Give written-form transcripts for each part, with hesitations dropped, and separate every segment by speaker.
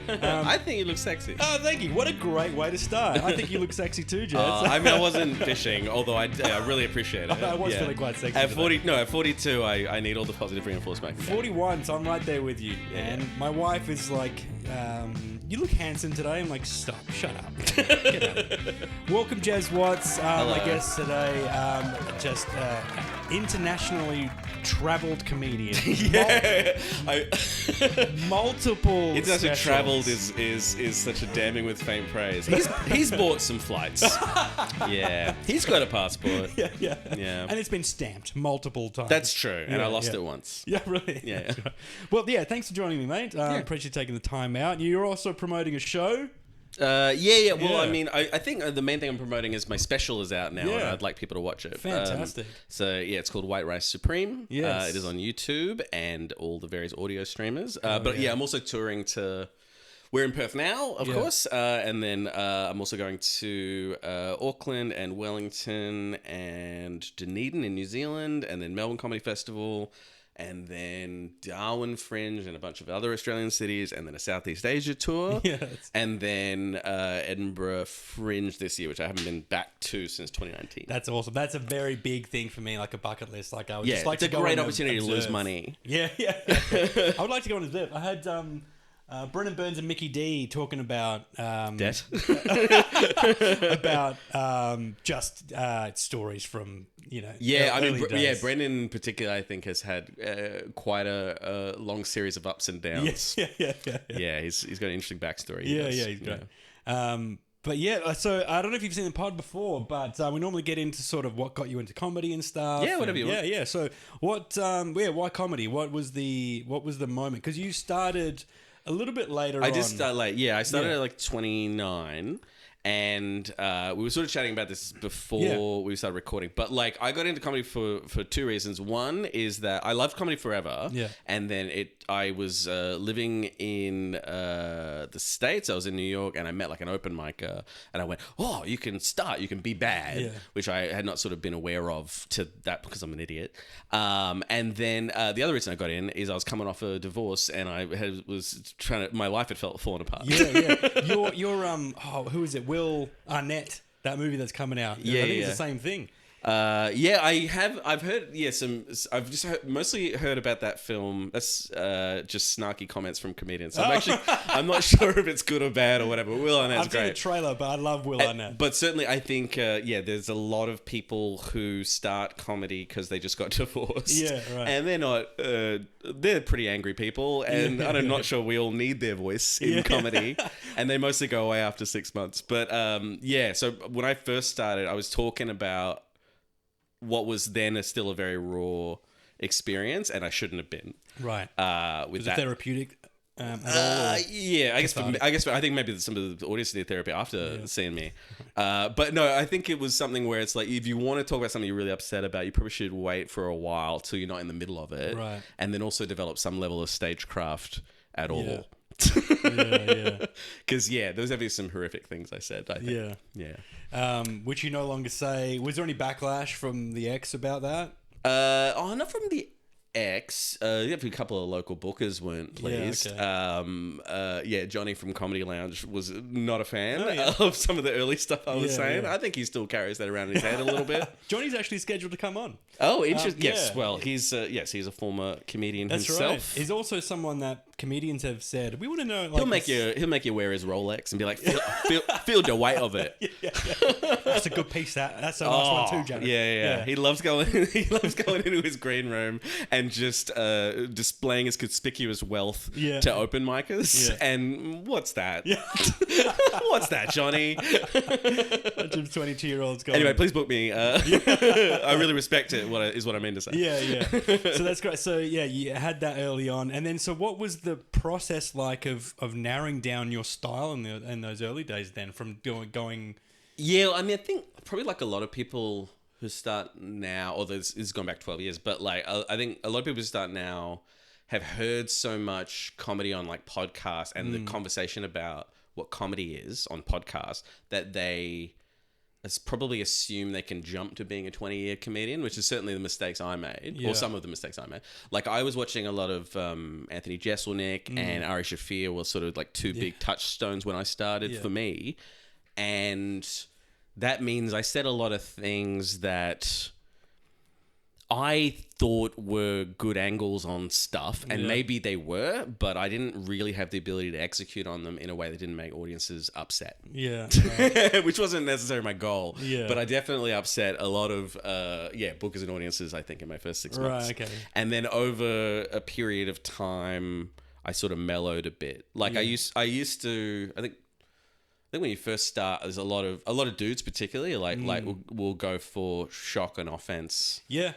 Speaker 1: I think you look sexy.
Speaker 2: Oh, thank you. What a great way to start. I think you look sexy too, Jezz.
Speaker 1: I mean, I wasn't fishing, although I really appreciate it.
Speaker 2: I was feeling quite sexy
Speaker 1: At
Speaker 2: today.
Speaker 1: at 42, I need all the positive reinforcement.
Speaker 2: 41, so I'm right there with you.
Speaker 1: Yeah.
Speaker 2: And my wife is like, you look handsome today. I'm like, stop, shut up. Get out. Welcome, Jezz Watts. My guest today, just internationally traveled comedian.
Speaker 1: Yeah.
Speaker 2: Multiple
Speaker 1: International
Speaker 2: specials.
Speaker 1: traveled is such a damning with faint praise. He's bought some flights. Yeah. He's got a passport.
Speaker 2: Yeah.
Speaker 1: Yeah.
Speaker 2: And it's been stamped multiple times.
Speaker 1: That's true. And I lost
Speaker 2: yeah.
Speaker 1: it once.
Speaker 2: Yeah, really.
Speaker 1: Yeah.
Speaker 2: Well, yeah, thanks for joining me, mate. Appreciate you taking the time out. You're also promoting a show.
Speaker 1: Well,
Speaker 2: Yeah.
Speaker 1: I mean, I think the main thing I'm promoting is my special is out now, and
Speaker 2: Yeah.
Speaker 1: I'd like people to watch it.
Speaker 2: Fantastic.
Speaker 1: It's called White Rice Supreme.
Speaker 2: Yes.
Speaker 1: It is on YouTube and all the various audio streamers.
Speaker 2: yeah.
Speaker 1: I'm also touring to... We're in Perth now, of course, and then I'm also going to Auckland and Wellington and Dunedin in New Zealand, and then Melbourne Comedy Festival, and then Darwin Fringe and a bunch of other Australian cities, and then a Southeast Asia tour, and then Edinburgh Fringe this year, which I haven't been back to since 2019.
Speaker 2: That's awesome. That's a very big thing for me, like a bucket list. Like I would just like
Speaker 1: it's
Speaker 2: to
Speaker 1: a
Speaker 2: go
Speaker 1: great
Speaker 2: and
Speaker 1: opportunity to lose
Speaker 2: observe.
Speaker 1: money.
Speaker 2: Yeah. I would like to go and observe. I had Brendan Burns and Mickey D talking about
Speaker 1: Debt?
Speaker 2: about just stories from
Speaker 1: I
Speaker 2: days.
Speaker 1: Brendan in particular, I think, has had quite a long series of ups and downs.
Speaker 2: Yeah.
Speaker 1: He's got an interesting backstory.
Speaker 2: He's great. But yeah, so I don't know if you've seen the pod before, but we normally get into sort of what got you into comedy and stuff.
Speaker 1: Yeah, whatever you want.
Speaker 2: Yeah. So what? Why comedy? What was the moment? Because you started a little bit later.
Speaker 1: I did start late. Yeah, I started at like 29. And we were sort of chatting about this before we started recording. But like, I got into comedy for two reasons. One is that I loved comedy forever.
Speaker 2: Yeah.
Speaker 1: And then I was living in the States. I was in New York, and I met like an open micer, and I went, "Oh, you can be bad," which I had not sort of been aware of to that because I'm an idiot. And then the other reason I got in is I was coming off a divorce, and my life had fallen apart.
Speaker 2: Yeah. You're who is it? Will Arnett, that movie that's coming out. I think it's the same thing.
Speaker 1: I've heard, mostly heard about that film. That's just snarky comments from comedians. So I'm not sure if it's good or bad or whatever. Will Arnett's great.
Speaker 2: I've seen the trailer, but I love Will Arnett.
Speaker 1: But certainly I think, there's a lot of people who start comedy because they just got divorced.
Speaker 2: Yeah, right.
Speaker 1: And they're not, they're pretty angry people. And I'm not sure we all need their voice in comedy. And they mostly go away after 6 months. But so when I first started, I was talking about what was then still a very raw experience, and I shouldn't have been.
Speaker 2: Right.
Speaker 1: With
Speaker 2: was
Speaker 1: that.
Speaker 2: it therapeutic at all?
Speaker 1: I think maybe some of the audience did therapy after seeing me. But no, I think it was something where it's like, if you want to talk about something you're really upset about, you probably should wait for a while till you're not in the middle of it.
Speaker 2: Right.
Speaker 1: And then also develop some level of stagecraft at all. Because those have been some horrific things I said, I think.
Speaker 2: Which you no longer say. Was there any backlash from the ex about that?
Speaker 1: Not from the ex. A couple of local bookers weren't pleased. Johnny from Comedy Lounge was not a fan of some of the early stuff I was saying. I think he still carries that around in his head a little bit.
Speaker 2: Johnny's actually scheduled to come on.
Speaker 1: Oh, interesting. Yes. Well, he's a former comedian himself.
Speaker 2: Right. He's also someone that comedians have said, we want to know. Like,
Speaker 1: he'll make you wear his Rolex and be like, feel the weight of it.
Speaker 2: That's a good piece. That's a nice one too, Janet.
Speaker 1: Yeah. He loves going. He loves going into his green room and just displaying his conspicuous wealth to open micers. Yeah. And what's that? Yeah. What's that, Johnny?
Speaker 2: Bunch of 22-year-olds going.
Speaker 1: Anyway, please book me. I really respect it. Is what I mean to say.
Speaker 2: Yeah. So that's great. So you had that early on, and then so what was the process like of narrowing down your style in those early days? Then from going.
Speaker 1: Yeah, I mean, I think probably like a lot of people who start now, or this is going back 12 years, but like I think a lot of people who start now have heard so much comedy on like podcasts and the conversation about what comedy is on podcasts that they probably assume they can jump to being a 20-year comedian, which is certainly the mistakes I made,
Speaker 2: Yeah.
Speaker 1: or some of the mistakes I made. Like, I was watching a lot of Anthony Jeselnik and Ari Shaffir were sort of like two big touchstones when I started for me. And that means I said a lot of things that I thought were good angles on stuff, and maybe they were, but I didn't really have the ability to execute on them in a way that didn't make audiences upset.
Speaker 2: Yeah.
Speaker 1: Which wasn't necessarily my goal.
Speaker 2: Yeah.
Speaker 1: But I definitely upset a lot of bookers and audiences, I think, in my first 6 months.
Speaker 2: Right, okay.
Speaker 1: And then over a period of time, I sort of mellowed a bit. Like I used to, I think when you first start, there's a lot of dudes particularly like will go for shock and offense.
Speaker 2: Yeah.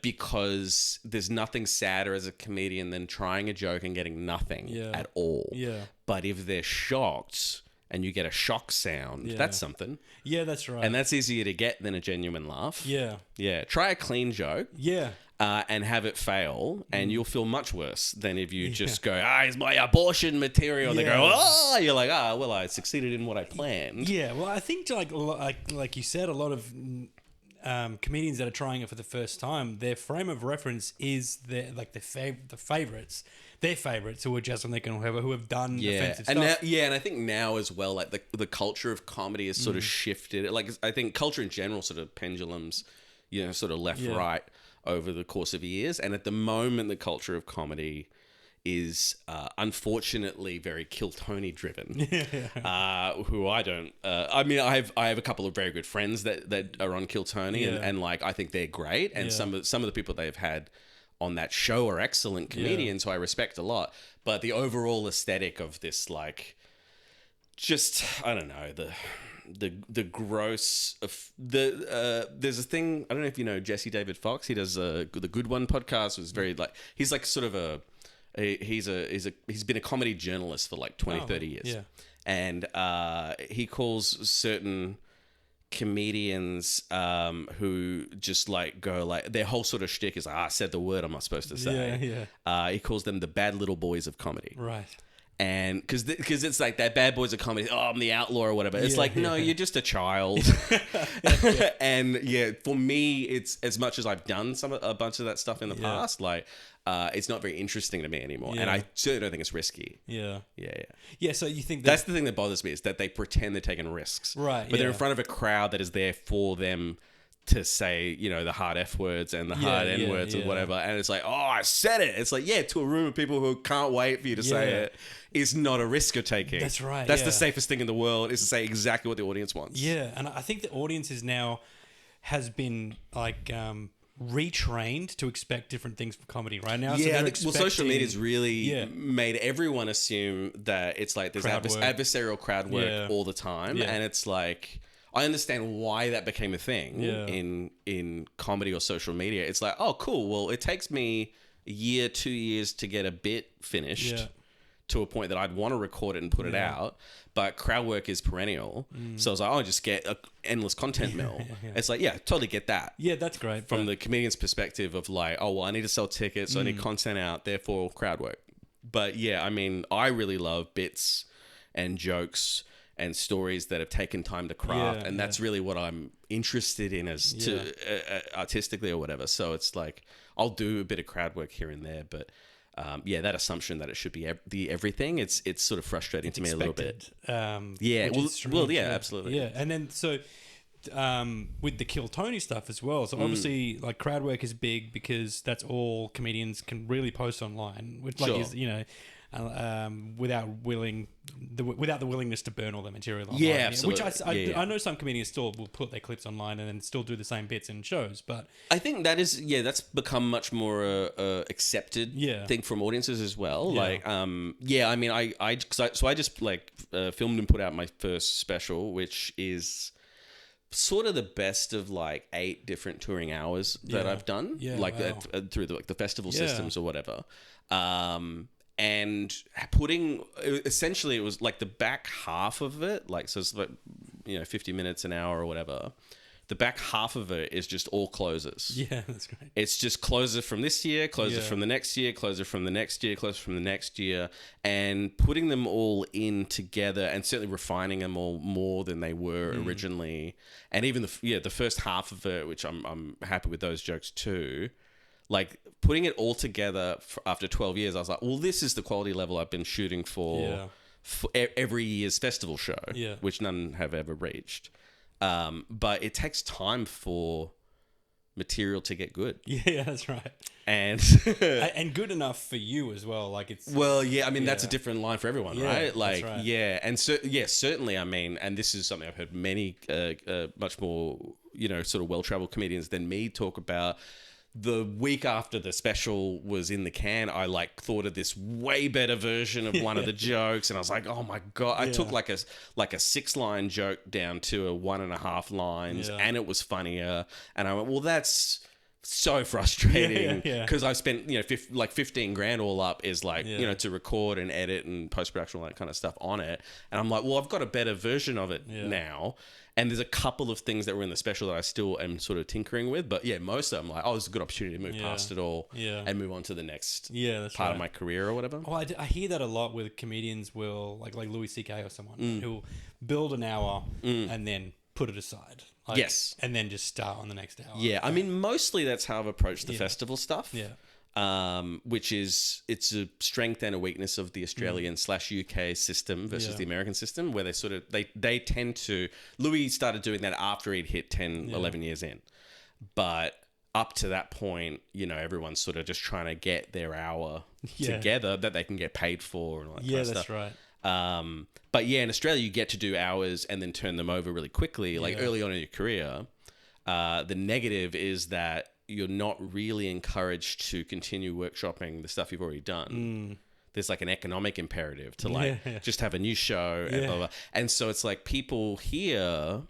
Speaker 1: Because there's nothing sadder as a comedian than trying a joke and getting nothing at all.
Speaker 2: Yeah.
Speaker 1: But if they're shocked and you get a shock sound, that's something.
Speaker 2: Yeah, that's right.
Speaker 1: And that's easier to get than a genuine laugh.
Speaker 2: Yeah.
Speaker 1: Yeah. Try a clean joke.
Speaker 2: Yeah.
Speaker 1: And have it fail, and you'll feel much worse than if you just go, it's my abortion material. And they go, you're like, well, I succeeded in what I planned.
Speaker 2: Yeah, well, I think like you said, a lot of comedians that are trying it for the first time, their frame of reference is their favorites, who are just on who have done offensive stuff.
Speaker 1: And I think now as well, like the culture of comedy has sort of shifted. Like, I think culture in general sort of pendulums, sort of left, right over the course of years. And at the moment, the culture of comedy is unfortunately very Kill Tony driven. Who I don't. I mean, I have a couple of very good friends that are on Kill Tony, and like I think they're great. And some of the people they've had on that show are excellent comedians who I respect a lot. But the overall aesthetic of this, like, just I don't know the gross of there's a thing, I don't know if you know Jesse David Fox. He does the Good One podcast. Was very like he's like sort of he's been a comedy journalist for like 30 years.
Speaker 2: Yeah.
Speaker 1: And he calls certain comedians who just like go like their whole sort of shtick is like, I said the word I'm not supposed to say. He calls them the bad little boys of comedy.
Speaker 2: Right.
Speaker 1: And because it's like that bad boys of comedy, I'm the outlaw or whatever. It's like, no, you're just a child. And for me, it's as much as I've done a bunch of that stuff in the past, like it's not very interesting to me anymore. And I certainly don't think it's risky.
Speaker 2: Yeah. So you think
Speaker 1: that's the thing that bothers me, is that they pretend they're taking risks,
Speaker 2: right?
Speaker 1: But they're in front of a crowd that is there for them to say, the hard F words and the hard N words and whatever. And it's like, I said it. It's like, to a room of people who can't wait for you to say it is not a risk you're taking.
Speaker 2: That's right.
Speaker 1: That's the safest thing in the world, is to say exactly what the audience wants.
Speaker 2: Yeah. And I think the audience has been like retrained to expect different things from comedy right now.
Speaker 1: Yeah, social media's really made everyone assume that it's like there's adversarial crowd work all the time. Yeah. And it's like, I understand why that became a thing in comedy or social media. It's like, oh, cool. Well, it takes me a year, 2 years to get a bit finished to a point that I'd want to record it and put it out. But crowd work is perennial. So I was like, just get an endless content mill. It's like, totally get that.
Speaker 2: Yeah, that's great.
Speaker 1: From the comedian's perspective of like, I need to sell tickets, so I need content out, therefore crowd work. But I mean, I really love bits and jokes and stories that have taken time to craft, and that's really what I'm interested in as to artistically or whatever. So it's like I'll do a bit of crowd work here and there, but that assumption that it should be the everything, it's sort of frustrating to me a little bit. Absolutely.
Speaker 2: Yeah, and then so with the Kill Tony stuff as well. So obviously, like, crowd work is big because that's all comedians can really post online, which is without the willingness to burn all the material online.
Speaker 1: Yeah, absolutely.
Speaker 2: Which I know some comedians still will put their clips online and then still do the same bits in shows, but
Speaker 1: I think that is that's become much more accepted thing from audiences as well. Like I mean I just like filmed and put out my first special, which is sort of the best of like 8 different touring hours that I've done, through the festival systems or whatever. And putting, essentially, it was like the back half of it, like, so it's like, 50 minutes, an hour or whatever. the back half of it is just all closes.
Speaker 2: Yeah, that's great.
Speaker 1: It's just closer from this year, closer from the next year, closer from the next year, closer from the next year, and putting them all in together and certainly refining them all more than they were originally. And even the first half of it, which I'm happy with those jokes too. Like putting it all together after 12 years, I was like, well, this is the quality level I've been shooting for every year's festival show, which none have ever reached. But it takes time for material to get good.
Speaker 2: Yeah, that's right.
Speaker 1: And
Speaker 2: and good enough for you as well. Like it's
Speaker 1: I mean that's a different line for everyone, right? Like
Speaker 2: that's right.
Speaker 1: and certainly. I mean, and this is something I've heard many much more sort of well-traveled comedians than me talk about. The week after the special was in the can, I like thought of this way better version of one of the jokes, and I was like, "Oh my god!" I took like a 6-line joke down to a 1.5 lines, and it was funnier. And I went, "Well, that's so frustrating because I spent 15 grand all up is like to record and edit and post production all that kind of stuff on it." And I'm like, "Well, I've got a better version of it now." And there's a couple of things that were in the special that I still am sort of tinkering with. But most of them, like, it's a good opportunity to move past it all and move on to the next part of my career or whatever.
Speaker 2: Oh, I hear that a lot with comedians like Louis C.K. or someone who'll build an hour and then put it aside. Like, and then just start on the next hour.
Speaker 1: Yeah, I mean, mostly that's how I've approached the festival stuff.
Speaker 2: Yeah.
Speaker 1: Which is it's a strength and a weakness of the Australian / UK system versus the American system, where they sort of they tend to. Louis started doing that after he'd hit 10, 11 years in, but up to that point, everyone's sort of just trying to get their hour together that they can get paid for and all that kind of stuff.
Speaker 2: Yeah, that's right.
Speaker 1: But in Australia, you get to do hours and then turn them over really quickly, like early on in your career. The negative is that you're not really encouraged to continue workshopping the stuff you've already done. There's like an economic imperative to just have a new show and blah, blah. And so it's like people here,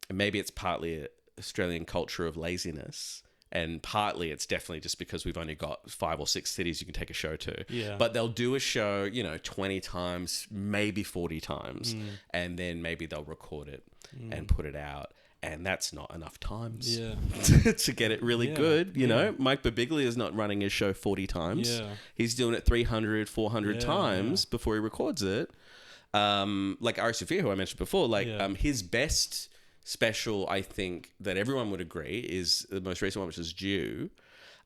Speaker 1: and maybe it's partly an Australian culture of laziness, and partly it's definitely just because we've only got 5 or 6 cities you can take a show to. Yeah. But they'll do a show, 20 times, maybe 40 times, and then maybe they'll record it and put it out. And that's not enough times to get it really good. You know, Mike Birbiglia is not running his show 40 times. Yeah. He's doing it 300, 400 times before he records it. Like Ari Sophia, who I mentioned before, his best special, I think, that everyone would agree is the most recent one, which is Due.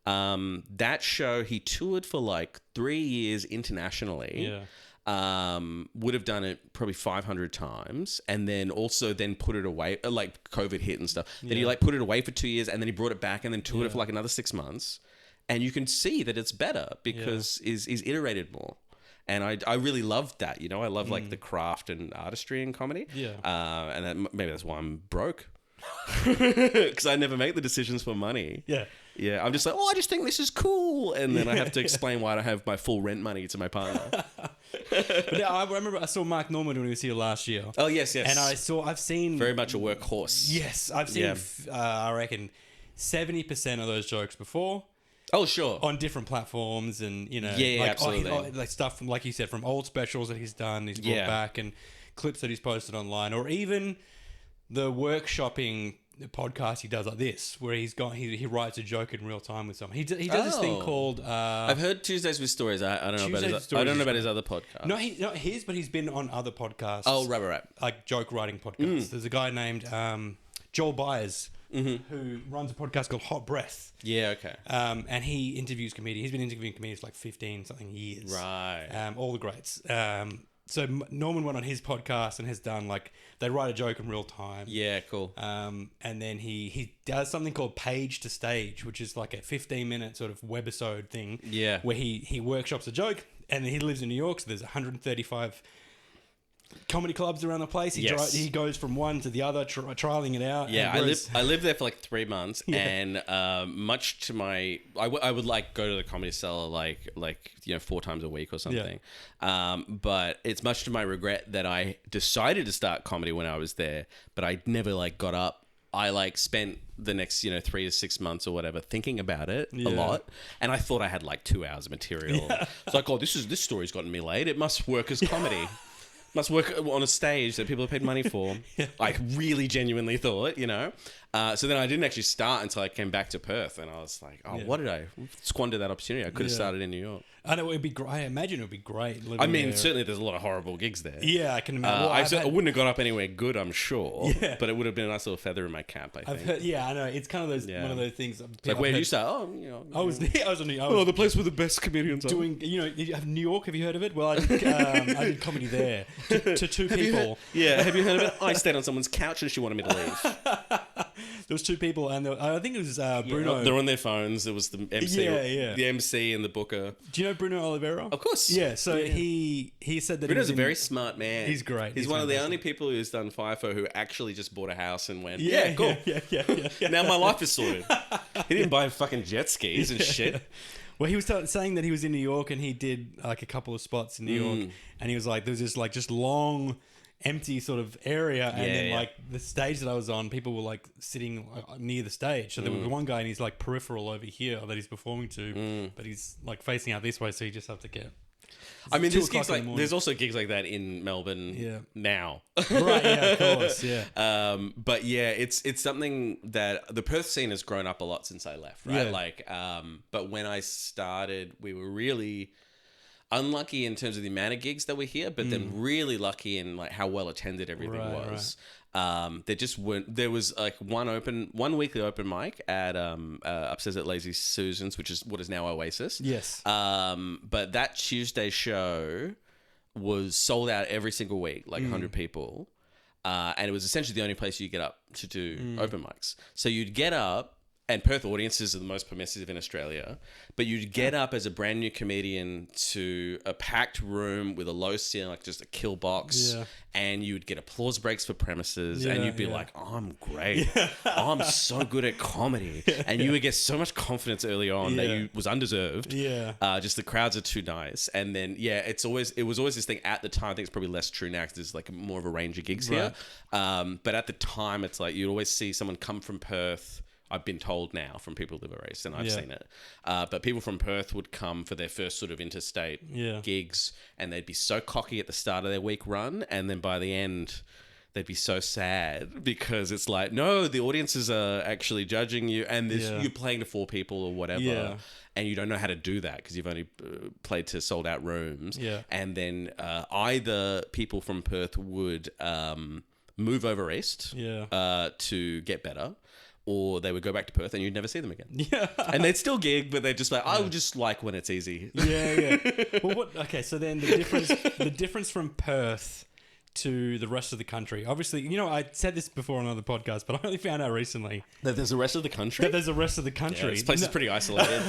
Speaker 1: That show, he toured for like 3 years internationally. Yeah. Would have done it probably 500 times and then put it away, like COVID hit and stuff. Then he put it away for 2 years and then he brought it back and then toured it for like another 6 months. And you can see that it's better because he's iterated more. And I really loved that, I love like the craft and artistry in comedy. Yeah. And maybe that's why I'm broke. Because I never make the decisions for money. Yeah. Yeah, I'm just like, I just think this is cool. And then I have to explain why I don't have my full rent money to my partner.
Speaker 2: But I remember I saw Mark Norman when he was here last year.
Speaker 1: Oh, yes.
Speaker 2: And I've seen...
Speaker 1: Very much a workhorse.
Speaker 2: Yes, I've seen, I reckon, 70% of those jokes before.
Speaker 1: Oh, sure.
Speaker 2: On different platforms and,
Speaker 1: absolutely.
Speaker 2: Like stuff from, like you said, from old specials that he's done, he's brought back, and clips that he's posted online, or even the workshopping podcast he does like this, where he writes a joke in real time with someone. He does this thing called...
Speaker 1: I've heard Tuesdays with Stories. I don't know about his other podcast.
Speaker 2: Not his, but he's been on other podcasts.
Speaker 1: Oh, right.
Speaker 2: Like joke writing podcasts. There's a guy named Joel Byers who runs a podcast called Hot Breath.
Speaker 1: Yeah, okay.
Speaker 2: And he interviews comedians. He's been interviewing comedians for like 15-something years.
Speaker 1: Right.
Speaker 2: All the greats. So Norman went on his podcast and has done they write a joke in real time.
Speaker 1: Yeah, cool.
Speaker 2: And then he does something called Page to Stage, which is like a 15-minute sort of webisode thing. Yeah. Where he workshops a joke, and he lives in New York, so there's 135 comedy clubs around the place. He goes from one to the other, trialing it out.
Speaker 1: Yeah, I lived there for like 3 months, and much to my, I would go to the Comedy Cellar 4 times a week or something. Yeah. But it's much to my regret that I decided to start comedy when I was there, but I never got up. I spent the next 3 to 6 months or whatever thinking about it a lot, and I thought I had 2 hours of material. It's like, this story's gotten me laid. It must work as comedy. Must work on a stage that people have paid money for. I really genuinely thought, So then I didn't actually start until I came back to Perth, and I was like, what did I squander that opportunity? I could have started in New York.
Speaker 2: I know it'd be great. I imagine it would be great.
Speaker 1: I mean, certainly there's a lot of horrible gigs there.
Speaker 2: Yeah, I can imagine.
Speaker 1: I wouldn't have got up anywhere good, I'm sure. Yeah. But it would have been a nice little feather in my cap, I think.
Speaker 2: I've heard, I know. It's kind of one of those things.
Speaker 1: It's like, where did you start?
Speaker 2: I was in New York.
Speaker 1: Oh, the place with the best comedians.
Speaker 2: Doing, you have New York. Have you heard of it? Well, I did comedy there to two people.
Speaker 1: Have you heard of it? I stayed on someone's couch and she wanted me to leave.
Speaker 2: There was two people, and I think it was Bruno.
Speaker 1: They're on their phones. There was the MC, the MC and the booker.
Speaker 2: Do you know Bruno Oliveira?
Speaker 1: Of course.
Speaker 2: Yeah. So he said that
Speaker 1: Bruno's a very smart man.
Speaker 2: He's great.
Speaker 1: He's one of the only people who's done FIFO who actually just bought a house and went, cool.
Speaker 2: Yeah.
Speaker 1: Now my life is sorted. He didn't buy fucking jet skis and shit.
Speaker 2: Well, he was saying that he was in New York and he did like a couple of spots in New York, and he was like, there was this like just long, empty sort of area, and then like the stage that I was on, people were like sitting near the stage. So there was one guy and he's like peripheral over here that he's performing to, but he's like facing out this way, so you just have to get.
Speaker 1: I mean, there's also gigs like that in Melbourne now.
Speaker 2: Right, yeah, of course, yeah.
Speaker 1: But yeah, it's something that the Perth scene has grown up a lot since I left, right?
Speaker 2: Yeah.
Speaker 1: Like, but when I started, we were really unlucky in terms of the amount of gigs that were here, but then really lucky in like how well attended everything was. There just weren't. There was like one weekly open mic at upstairs at Lazy Susan's, which is what is now Oasis.
Speaker 2: Yes.
Speaker 1: But that Tuesday show was sold out every single week, like 100 people, and it was essentially the only place you get up to do open mics. So you'd get up. And Perth audiences are the most permissive in Australia, but you'd get up as a brand new comedian to a packed room with a low ceiling, like just a kill box, and you'd get applause breaks for premises, and you'd be like, oh, I'm great. I'm so good at comedy. And you would get so much confidence early on that you was undeserved. Just the crowds are too nice. And then, it was always this thing at the time. I think it's probably less true now because there's like more of a range of gigs here. But at the time, it's like you'd always see someone come from Perth. I've been told now from people who live erased, and I've seen it. But people from Perth would come for their first sort of interstate gigs, and they'd be so cocky at the start of their week run, and then by the end, they'd be so sad because it's like, no, the audiences are actually judging you, and you're playing to 4 people or whatever, and you don't know how to do that because you've only played to sold out rooms. And then either people from Perth would move over east to get better, or they would go back to Perth and you'd never see them again. And they'd still gig, but they'd just like, I would just like when it's easy.
Speaker 2: Well, so then the difference from Perth to the rest of the country. Obviously, I said this before on another podcast, but I only found out recently
Speaker 1: that there's a rest of the country?
Speaker 2: This place
Speaker 1: is pretty isolated.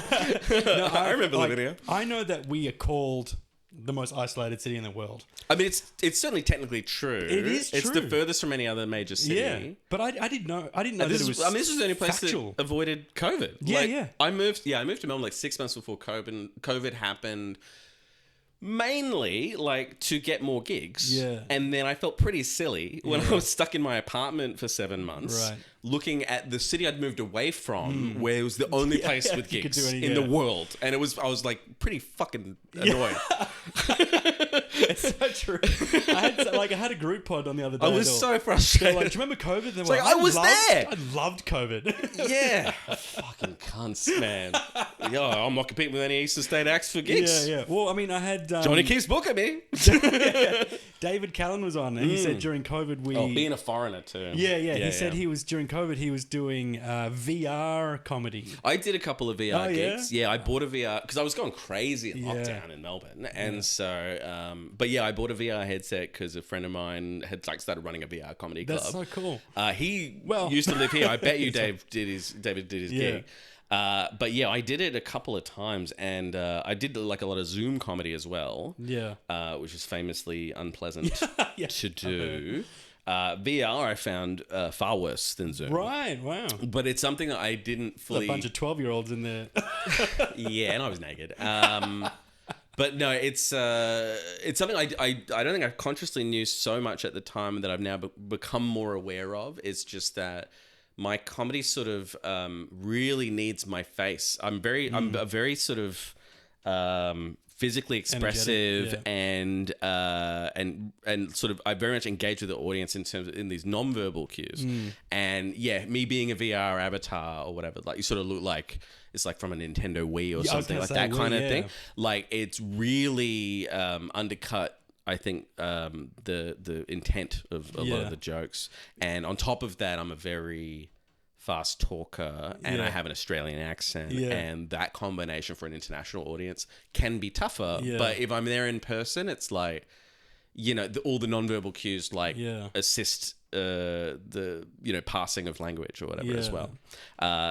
Speaker 1: I remember living here.
Speaker 2: I know that we are called the most isolated city in the world.
Speaker 1: I mean, it's certainly technically true.
Speaker 2: It is true.
Speaker 1: It's the furthest from any other major city.
Speaker 2: Yeah, but I didn't know that it was. I mean,
Speaker 1: this was the only place
Speaker 2: factual.
Speaker 1: that avoided COVID. I moved to Melbourne like 6 months before COVID happened. Mainly, like, to get more gigs. And then I felt pretty silly when I was stuck in my apartment for 7 months, looking at the city I'd moved away from, where it was the only place with gigs in the world. And I was, like, pretty fucking annoyed.
Speaker 2: It's so true. I had a group pod on the other day.
Speaker 1: I was so frustrated.
Speaker 2: Like, do you remember COVID?
Speaker 1: It's like, I was there.
Speaker 2: I loved COVID.
Speaker 1: Yeah. Fucking cunts, man. Yo, I'm not competing with any Eastern State acts for gigs.
Speaker 2: Well, I mean, I had...
Speaker 1: Johnny keeps booking me.
Speaker 2: David Callan was on, and he said during COVID
Speaker 1: being a foreigner too.
Speaker 2: He said he was, during COVID, he was doing VR comedy.
Speaker 1: I did a couple of VR gigs. Yeah, I bought a VR... Because I was going crazy in lockdown in Melbourne. And so... but yeah, I bought a VR headset because a friend of mine had like started running a VR comedy club.
Speaker 2: That's so cool.
Speaker 1: He used to live here. I bet you David did his gig. But yeah, I did it a couple of times, and I did like a lot of Zoom comedy as well. Which is famously unpleasant to do. VR I found far worse than Zoom.
Speaker 2: Right, wow.
Speaker 1: But it's something that I didn't fully...
Speaker 2: A bunch of 12-year-olds in there.
Speaker 1: Yeah, and I was naked. But no, it's something I don't think I consciously knew so much at the time that I've now become more aware of. It's just that my comedy sort of really needs my face. I'm a very sort of physically expressive and sort of I very much engage with the audience in these non-verbal cues. And me being a VR avatar or whatever, like you sort of look like it's like from a Nintendo Wii or something like that kind of thing. Like it's really undercut, I think, the intent of a lot of the jokes. And on top of that, I'm a very fast talker and I have an Australian accent, and that combination for an international audience can be tougher. But if I'm there in person, it's like, all the nonverbal cues like assist the passing of language or whatever as well.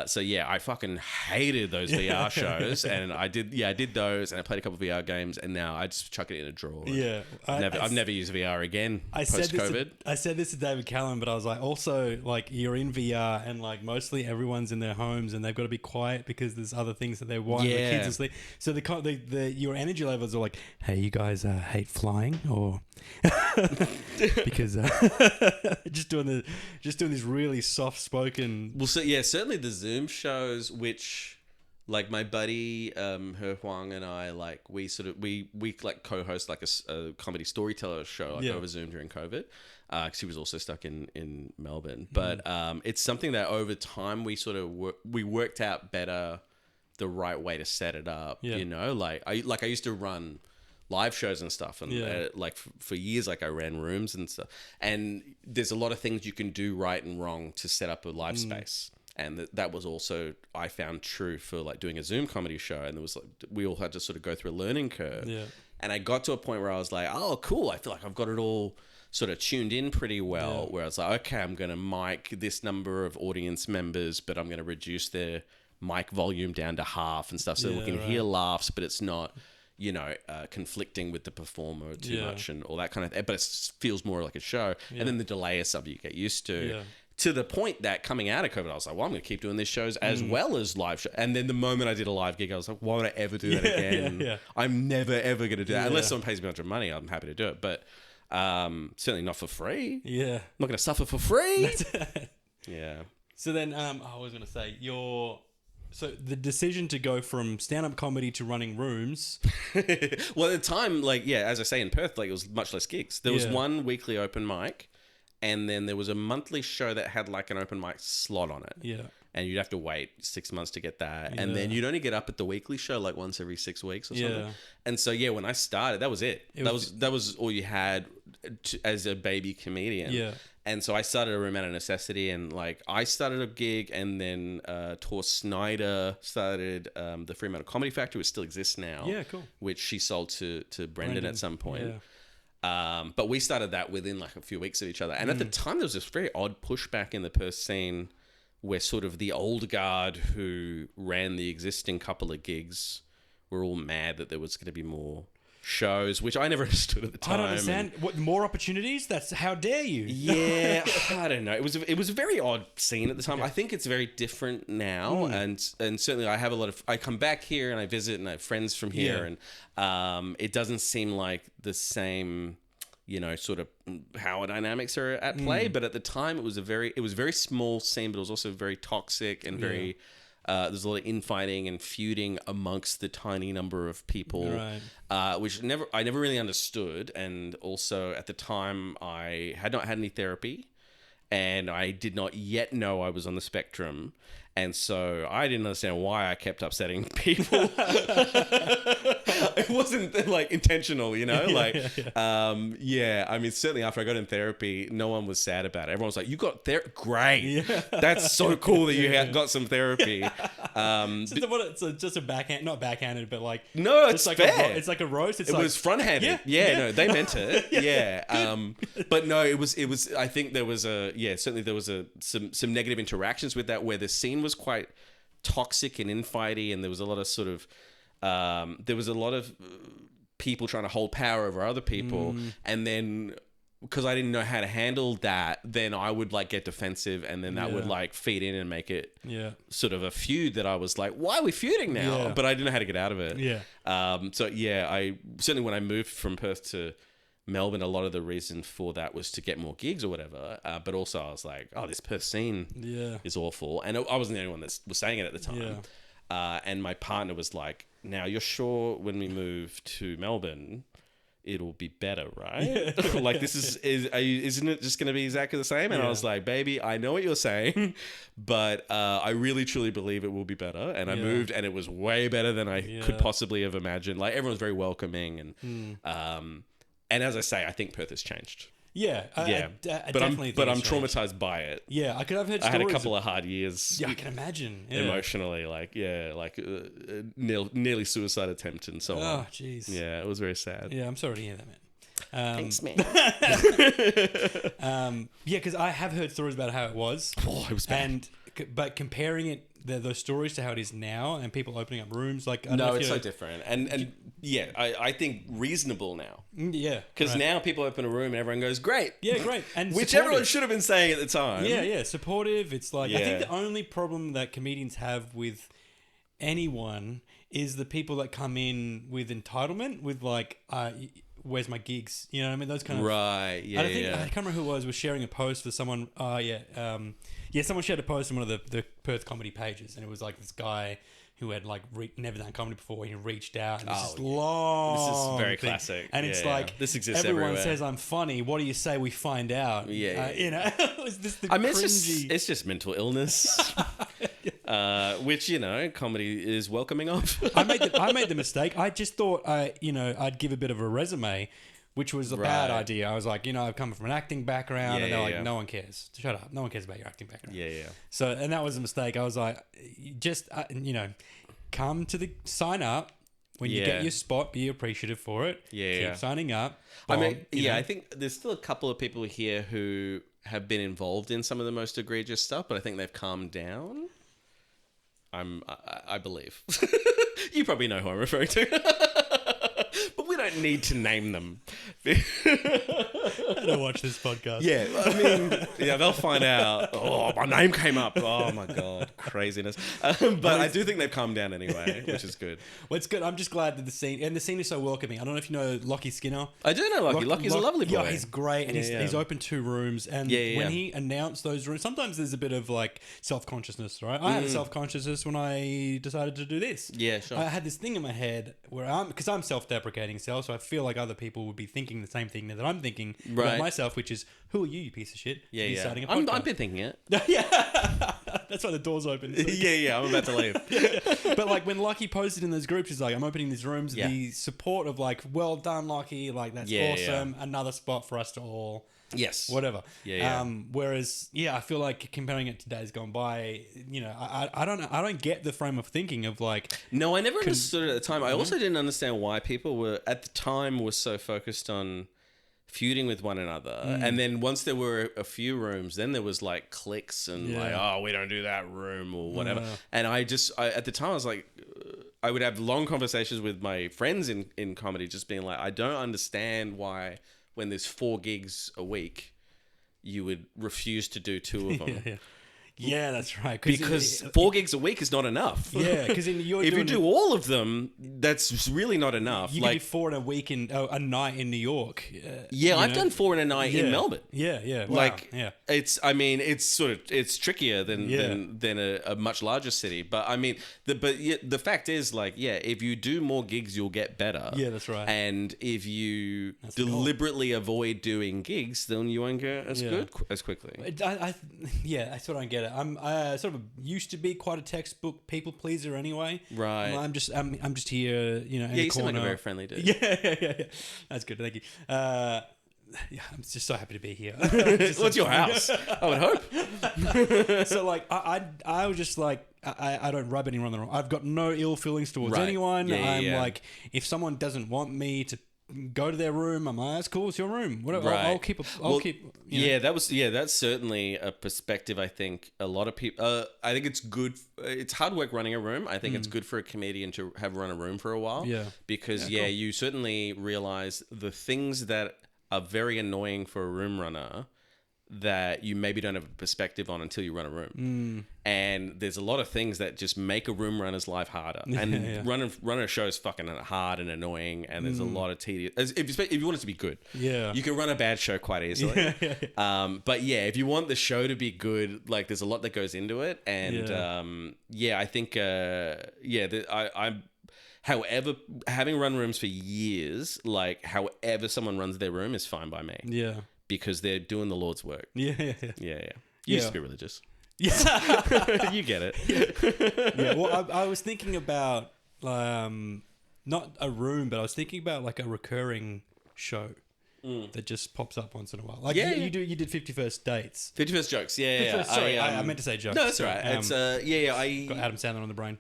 Speaker 1: So I fucking hated those VR shows, and I did those, and I played a couple of VR games, and now I just chuck it in a drawer. I've never used VR again post COVID.
Speaker 2: I said this to David Callan, but I was like, also like you're in VR, and like mostly everyone's in their homes, and they've got to be quiet because there's other things that they want. The kids asleep, so your energy levels are like, hey, you guys hate flying or because just doing this really soft spoken.
Speaker 1: Well, so certainly the Zoom shows, which like my buddy He Huang and I, like we like co-host like a comedy storyteller show over Zoom during COVID, because he was also stuck in Melbourne. But it's something that over time we sort of worked out better the right way to set it up. Like I used to run live shows and stuff, and like for years, like I ran rooms and stuff, and there's a lot of things you can do right and wrong to set up a live space, and that was also, I found, true for like doing a Zoom comedy show. And there was like, we all had to sort of go through a learning curve, and I got to a point where I was like, oh cool, I feel like I've got it all sort of tuned in pretty well, where I was like, okay, I'm gonna mic this number of audience members, but I'm gonna reduce their mic volume down to half and stuff, so we can hear laughs, but it's not conflicting with the performer too much and all that kind of thing. But it feels more like a show. And then the delay is something you get used to. To the point that coming out of COVID, I was like, well, I'm going to keep doing these shows as well as live shows. And then the moment I did a live gig, I was like, why would I ever do that again? I'm never, ever going to do that. Unless someone pays me a bunch of money, I'm happy to do it. But certainly not for free. I'm not going to suffer for free.
Speaker 2: So then, I was going to say, so the decision to go from stand-up comedy to running rooms.
Speaker 1: Well, at the time, like, as I say, in Perth, like, it was much less gigs. There was one weekly open mic, and then there was a monthly show that had like an open mic slot on it. And you'd have to wait 6 months to get that. And then you'd only get up at the weekly show like once every 6 weeks or something. And so, when I started, that was it. That was all you had as a baby comedian. And so I started a room out of necessity, and like I started a gig, and then Tor Snyder started the Fremantle Comedy Factory, which still exists now. Which she sold to Brendan at some point. But we started that within like a few weeks of each other. And at the time, there was this very odd pushback in the Perth scene, where sort of the old guard who ran the existing couple of gigs were all mad that there was going to be more shows, which I never understood at the time.
Speaker 2: I don't understand. What, more opportunities? That's, how dare you?
Speaker 1: I don't know. It was a very odd scene at the time. I think it's very different now, and certainly I come back here and I visit, and I have friends from here, and it doesn't seem like the same, sort of power dynamics are at play. But at the time, it was a very small scene, but it was also very toxic and very. There's a lot of infighting and feuding amongst the tiny number of people, which I never really understood. And also at the time, I had not had any therapy, and I did not yet know I was on the spectrum. And so I didn't understand why I kept upsetting people. It wasn't like intentional, I mean, certainly after I got in therapy, no one was sad about it. Everyone was like, you got therapy? Great. That's so cool that you got some therapy.
Speaker 2: So just a backhand, not backhanded, but like...
Speaker 1: No, it's
Speaker 2: like
Speaker 1: fair.
Speaker 2: It's like a roast.
Speaker 1: It was front-handed. No, they meant it. But no, it was, I think there was certainly there was some negative interactions with that, where the scene was quite toxic and infighty, and there was a lot of sort of people trying to hold power over other people, and then because I didn't know how to handle that, then I would like get defensive, and then that would like feed in and make it sort of a feud that I was like, why are we feuding now? But I didn't know how to get out of it. I certainly, when I moved from Perth to Melbourne, a lot of the reason for that was to get more gigs or whatever. But also I was like, oh, this Perth scene is awful. And I wasn't the only one that was saying it at the time. And my partner was like, now you're sure when we move to Melbourne, it'll be better, right? Like, isn't it just going to be exactly the same? And I was like, baby, I know what you're saying, but I really, truly believe it will be better. And I moved, and it was way better than I could possibly have imagined. Like, everyone's very welcoming. And as I say, I think Perth has changed.
Speaker 2: Yeah, I definitely think
Speaker 1: I'm traumatized by it.
Speaker 2: Yeah, I've heard stories.
Speaker 1: I had a couple of hard years.
Speaker 2: Yeah, I can imagine. Yeah.
Speaker 1: Emotionally, nearly suicide attempt and so on.
Speaker 2: Oh, jeez.
Speaker 1: Yeah, it was very sad.
Speaker 2: Yeah, I'm sorry to hear that, man.
Speaker 1: Thanks, man.
Speaker 2: Yeah, because I have heard stories about how it was.
Speaker 1: Oh, it was bad.
Speaker 2: But comparing it, those stories to how it is now, and people opening up rooms, like
Speaker 1: it's so different. And yeah, I think reasonable now.
Speaker 2: Yeah,
Speaker 1: because now people open a room and everyone goes, "Great,
Speaker 2: yeah, great," and
Speaker 1: which
Speaker 2: supportive.
Speaker 1: Everyone should have been saying at the time.
Speaker 2: Yeah, supportive. It's like I think the only problem that comedians have with anyone is the people that come in with entitlement, with like, where's my gigs? You know what I mean? Those kind of...
Speaker 1: Right, yeah,
Speaker 2: I can't remember who it was sharing a post for someone... someone shared a post on one of the Perth comedy pages, and it was like this guy who had like never done comedy before. He reached out, and it's long...
Speaker 1: This is very classic.
Speaker 2: And it's like...
Speaker 1: This exists
Speaker 2: everyone
Speaker 1: everywhere.
Speaker 2: says I'm funny. What do you say we find out? You know? Is this the cringy...
Speaker 1: it's just mental illness. Which, comedy is welcoming of.
Speaker 2: I made the mistake. I just thought I'd give a bit of a resume, which was a bad idea. I was like, I've come from an acting background, and they're like, no one cares. Shut up. No one cares about your acting background.
Speaker 1: Yeah.
Speaker 2: So, and that was a mistake. I was like, just come to the sign up. When you get your spot, be appreciative for it. Keep signing up.
Speaker 1: I think there's still a couple of people here who have been involved in some of the most egregious stuff, but I think they've calmed down. I believe. You probably know who I'm referring to. But we don't need to name them.
Speaker 2: I don't watch this podcast.
Speaker 1: Yeah, I mean, they'll find out. Oh, my name came up. Oh my God, craziness. But I do think they've calmed down anyway, which is good.
Speaker 2: Well, it's good. I'm just glad that the scene is so welcoming. I don't know if you know Lockie Skinner.
Speaker 1: I do know Lockie. Lockie's a lovely boy.
Speaker 2: Yeah, he's great, and he's opened 2 rooms. And when he announced those rooms, sometimes there's a bit of like self-consciousness, right? I had self-consciousness when I decided to do this.
Speaker 1: Yeah, sure.
Speaker 2: I had this thing in my head where because I'm self-deprecating self, so I feel like other people would be thinking the same thing that I'm thinking about myself, which is, who are you piece of shit?
Speaker 1: Yeah,
Speaker 2: You're starting a podcast.
Speaker 1: I've been thinking it.
Speaker 2: Yeah. That's why the door's open. So.
Speaker 1: Yeah, I'm about to leave.
Speaker 2: But like when Lockie posted in those groups, he's like, I'm opening these rooms. The support of like, well done, Lockie. Like, that's awesome. Another spot for us to all...
Speaker 1: Yes.
Speaker 2: Whatever.
Speaker 1: Yeah.
Speaker 2: Whereas, I feel like comparing it to days gone by, I don't get the frame of thinking of like...
Speaker 1: No, I never understood it at the time. I also didn't understand why people were so focused on feuding with one another. And then once there were a few rooms, then there was like cliques and like, oh, we don't do that room or whatever. And I at the time I was like... I would have long conversations with my friends in comedy, just being like, I don't understand why... when there's 4 gigs a week, you would refuse to do 2 of them.
Speaker 2: Yeah, that's right.
Speaker 1: Because 4 gigs a week is not enough.
Speaker 2: Yeah, because if
Speaker 1: you do all of them, that's really not enough.
Speaker 2: You can do 4 in a week a night in New York.
Speaker 1: I've done 4 in a night in Melbourne.
Speaker 2: Yeah. Wow.
Speaker 1: It's trickier than a much larger city. But I mean, the fact is, like, if you do more gigs, you'll get better.
Speaker 2: Yeah, that's right.
Speaker 1: And if you deliberately avoid doing gigs, then you won't get as good as quickly.
Speaker 2: That's what I get. I sort of used to be quite a textbook people pleaser anyway.
Speaker 1: Right.
Speaker 2: I'm just here, in the
Speaker 1: you seem
Speaker 2: corner.
Speaker 1: like a very friendly dude.
Speaker 2: Yeah. That's good. Thank you. I'm just so happy to be here.
Speaker 1: What's your house? I would hope.
Speaker 2: So like, I was just like, I don't rub anyone the wrong. I've got no ill feelings towards anyone. I'm like, if someone doesn't want me to go to their room, I'm like, that's cool, it's your room. Whatever.
Speaker 1: Right.
Speaker 2: I'll keep.
Speaker 1: That's certainly a perspective. I think a lot of people. I think it's good. It's hard work running a room. I think it's good for a comedian to have run a room for a while. Yeah. Because cool. You certainly realize the things that are very annoying for a room runner that you maybe don't have a perspective on until you run a room. And there's a lot of things that just make a room runner's life harder. And running a show is fucking hard and annoying, and there's a lot of tedious... If you want it to be good, you can run a bad show quite easily. But if you want the show to be good, like, there's a lot that goes into it. And I think, I However, having run rooms for years, like however someone runs their room is fine by me.
Speaker 2: Yeah.
Speaker 1: Because they're doing the Lord's work.
Speaker 2: Yeah.
Speaker 1: Yeah. You used to be religious.
Speaker 2: Yeah.
Speaker 1: You get it.
Speaker 2: Yeah. Well, I was thinking about not a room, but I was thinking about like a recurring show that just pops up once in a while. Like you did 51st Dates.
Speaker 1: 51st Jokes. Yeah.
Speaker 2: Sorry, I meant to say jokes.
Speaker 1: No, that's all right. It's I
Speaker 2: got Adam Sandler on the brain.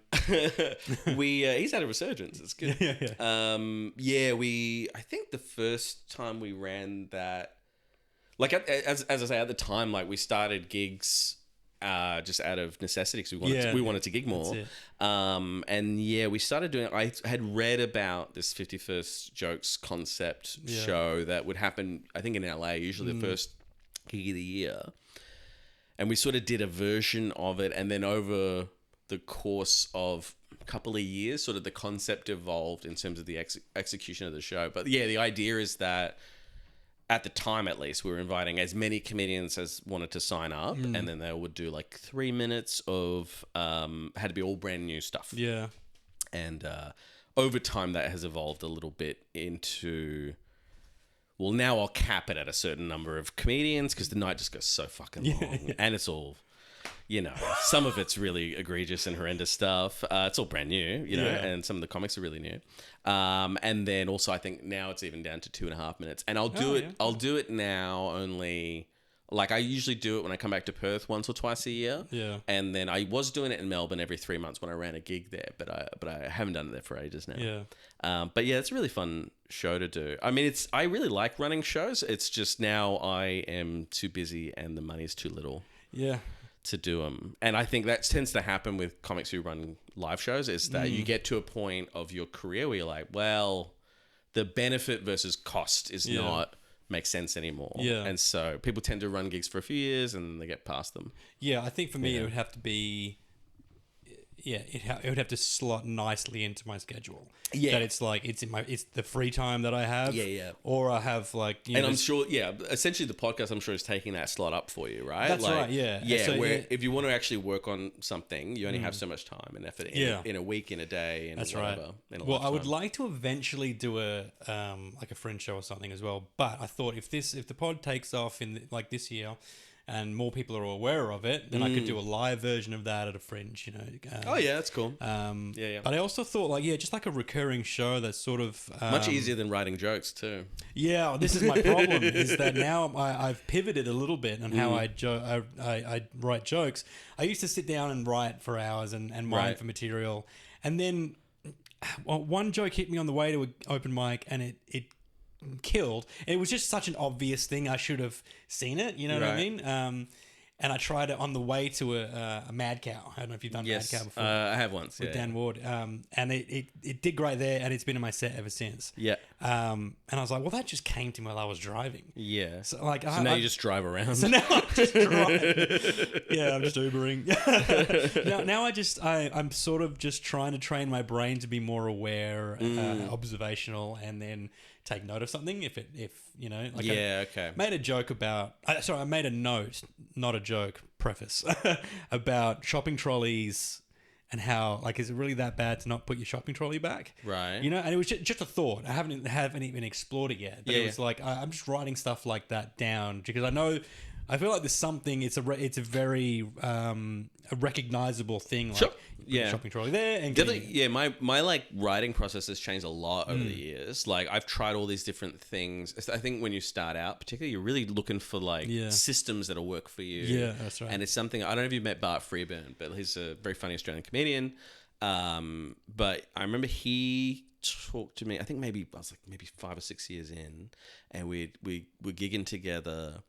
Speaker 1: he's had a resurgence. It's good.
Speaker 2: Yeah.
Speaker 1: I think the first time we ran that, like as I say, at the time, like we started gigs just out of necessity because we wanted to gig more. And we started doing it. I had read about this 51st Jokes concept show that would happen, I think in LA, usually the first gig of the year. And we sort of did a version of it, and then over the course of a couple of years, sort of the concept evolved in terms of the execution of the show. But yeah, the idea is that at the time, at least, we were inviting as many comedians as wanted to sign up, and then they would do like 3 minutes of had to be all brand new stuff.
Speaker 2: Yeah,
Speaker 1: and over time, that has evolved a little bit into. Well, now I'll cap it at a certain number of comedians because the night just goes so fucking long, and it's all. Some of it's really egregious and horrendous stuff. It's all brand new, and some of the comics are really new. And then also I think now it's even down to 2.5 minutes. And I'll do it. Yeah. I'll do it now only. Like I usually do it when I come back to Perth once or twice a year.
Speaker 2: Yeah.
Speaker 1: And then I was doing it in Melbourne every 3 months when I ran a gig there, but I haven't done it there for ages now.
Speaker 2: Yeah.
Speaker 1: But yeah, it's a really fun show to do. I mean, I really like running shows. It's just now I am too busy and the money's too little.
Speaker 2: Yeah.
Speaker 1: To do them. And I think that tends to happen with comics who run live shows is that you get to a point of your career where you're like, well, the benefit versus cost is not make sense anymore.
Speaker 2: Yeah.
Speaker 1: And so people tend to run gigs for a few years and then they get past them.
Speaker 2: Yeah, I think for me it would have to be it would have to slot nicely into my schedule.
Speaker 1: Yeah.
Speaker 2: That it's like it's the free time that I have.
Speaker 1: Yeah.
Speaker 2: Or I have like
Speaker 1: I'm sure essentially the podcast I'm sure is taking that slot up for you, right?
Speaker 2: That's right, yeah.
Speaker 1: Yeah,
Speaker 2: so,
Speaker 1: where if you want to actually work on something, you only have so much time and effort in a week, in a day, in
Speaker 2: that's
Speaker 1: whatever.
Speaker 2: Right.
Speaker 1: Well,
Speaker 2: I would like to eventually do a like a fringe show or something as well. But I thought if the pod takes off in like this year, and more people are aware of it, then I could do a live version of that at a fringe,
Speaker 1: oh yeah, that's cool.
Speaker 2: But I also thought just like a recurring show that's sort of
Speaker 1: much easier than writing jokes too.
Speaker 2: Yeah, this is my problem is that now I've pivoted a little bit on how I write jokes. I used to sit down and write for hours and mine for material, and then one joke hit me on the way to an open mic, and it killed. It was just such an obvious thing. I should have seen it. You know what I mean? And I tried it on the way to a Mad Cow. I don't know if you've done Mad Cow before.
Speaker 1: I have once.
Speaker 2: With Dan Ward. And it did great there, and it's been in my set ever since.
Speaker 1: Yeah.
Speaker 2: And I was like, well, that just came to me while I was driving.
Speaker 1: Yeah.
Speaker 2: So
Speaker 1: now you just drive around.
Speaker 2: So now I'm just driving. Yeah, I'm just Ubering. I'm sort of just trying to train my brain to be more aware, observational, and then take note of something I made a joke about I made a note, not a joke, preface about shopping trolleys and how is it really that bad to not put your shopping trolley back,
Speaker 1: right?
Speaker 2: And it was just a thought. I haven't even explored it yet, but it was like I'm just writing stuff like that down because I feel like there's something. It's a very a recognizable thing. Like, shopping trolley there, and
Speaker 1: my like writing process has changed a lot over the years. Like I've tried all these different things. I think when you start out, particularly, you're really looking for systems that'll work for you.
Speaker 2: Yeah, that's right.
Speaker 1: And it's something I don't know if you've met Bart Freeburn, but he's a very funny Australian comedian. But I remember he talked to me. I think maybe 5 or 6 years in, and we were gigging together.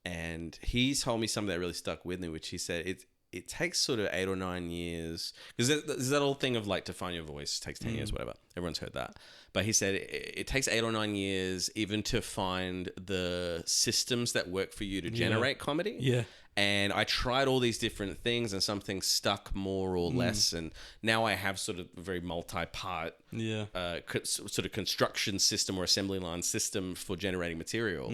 Speaker 1: And he told me something that really stuck with me, which he said it takes sort of 8 or 9 years, because there's that whole thing of like to find your voice takes 10 years, whatever. Everyone's heard that. But he said it takes 8 or 9 years even to find the systems that work for you to generate comedy.
Speaker 2: Yeah.
Speaker 1: And I tried all these different things, and some things stuck more or less. And now I have sort of a very multi-part sort of construction system or assembly line system for generating material.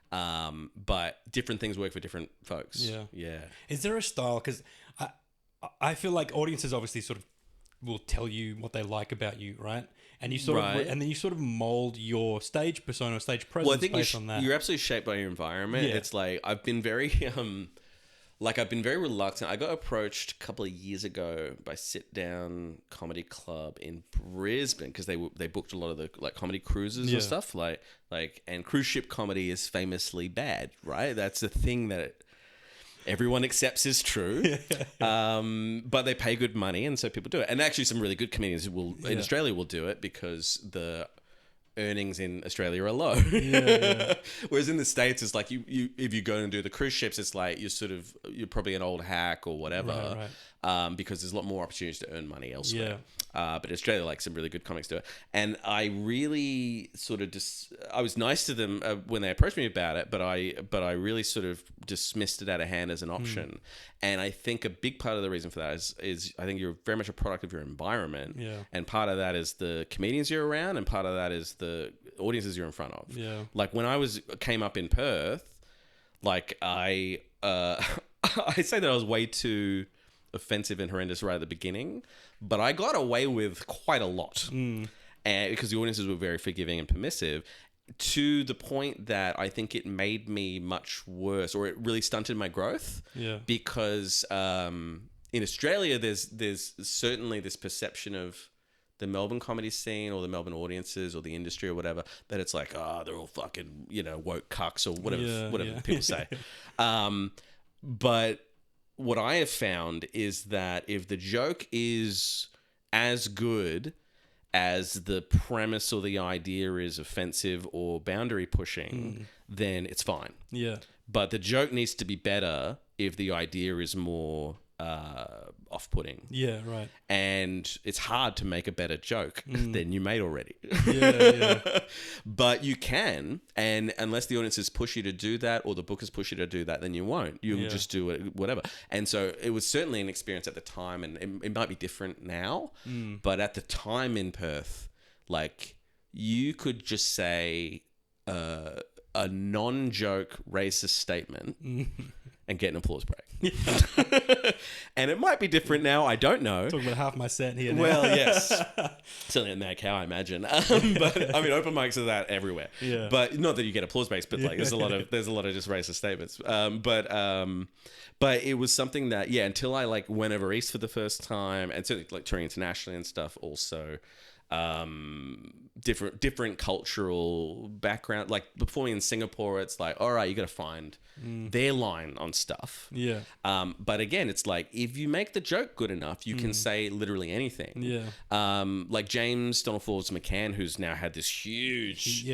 Speaker 1: But different things work for different folks.
Speaker 2: Yeah. Is there a style? Because I feel like audiences obviously sort of will tell you what they like about you, right? And you sort
Speaker 1: Right.
Speaker 2: of and then you sort of mold your stage persona, stage presence
Speaker 1: Well, I think
Speaker 2: based on that.
Speaker 1: you're absolutely shaped by your environment.
Speaker 2: Yeah.
Speaker 1: It's like I've been very I've been very reluctant. I got approached a couple of years ago by Sit Down Comedy Club in Brisbane because they booked a lot of the like comedy cruises
Speaker 2: Yeah.
Speaker 1: and stuff and cruise ship comedy is famously bad, right? That's the thing that everyone accepts is true. But they pay good money and so people do it. And actually some really good comedians in Australia will do it because the earnings in Australia are low. Whereas in the States, it's like you if you go and do the cruise ships, it's like you're probably an old hack or whatever, because there's a lot more opportunities to earn money elsewhere. But in Australia, like some really good comics do it. And I really sort of I was nice to them when they approached me about it, but I really sort of dismissed it out of hand as an option. And I think a big part of the reason for that is I think you're very much a product of your environment. And part of that is the comedians you're around, and part of that is the audiences you're in front of. Like when I came up in Perth, like I say that I was way too offensive and horrendous right at the beginning, but I got away with quite a lot, and because the audiences were very forgiving and permissive, to the point that I think it made me much worse, or it really stunted my growth. Because in Australia, there's certainly this perception of the Melbourne comedy scene or the Melbourne audiences or the industry or whatever, that it's like, they're all fucking, woke cucks or whatever people say. But what I have found is that if the joke is as good as the premise or the idea is offensive or boundary pushing, then it's fine. But the joke needs to be better if the idea is more off-putting. And it's hard to make a better joke than you made already. But you can, and unless the audiences push you to do that or the bookers push you to do that, then you won't. You'll just do it, whatever. And so it was certainly an experience at the time, and it might be different now, but at the time in Perth, like, you could just say a non-joke racist statement and get an applause break. And it might be different now. I don't know.
Speaker 2: Talking about half my set here now.
Speaker 1: Well, yes. Certainly at Mad Cow, I imagine. But I mean, open mics are that everywhere. But not that you get applause breaks, but like there's a lot of just racist statements. But it was something that, until I like went over east for the first time, and certainly like touring internationally and stuff also, different cultural background. Like performing in Singapore, it's like, all right, you got to find their line on stuff. But again, it's like, if you make the joke good enough, you can say literally anything. Like James Donald Forbes McCann, who's now had this huge,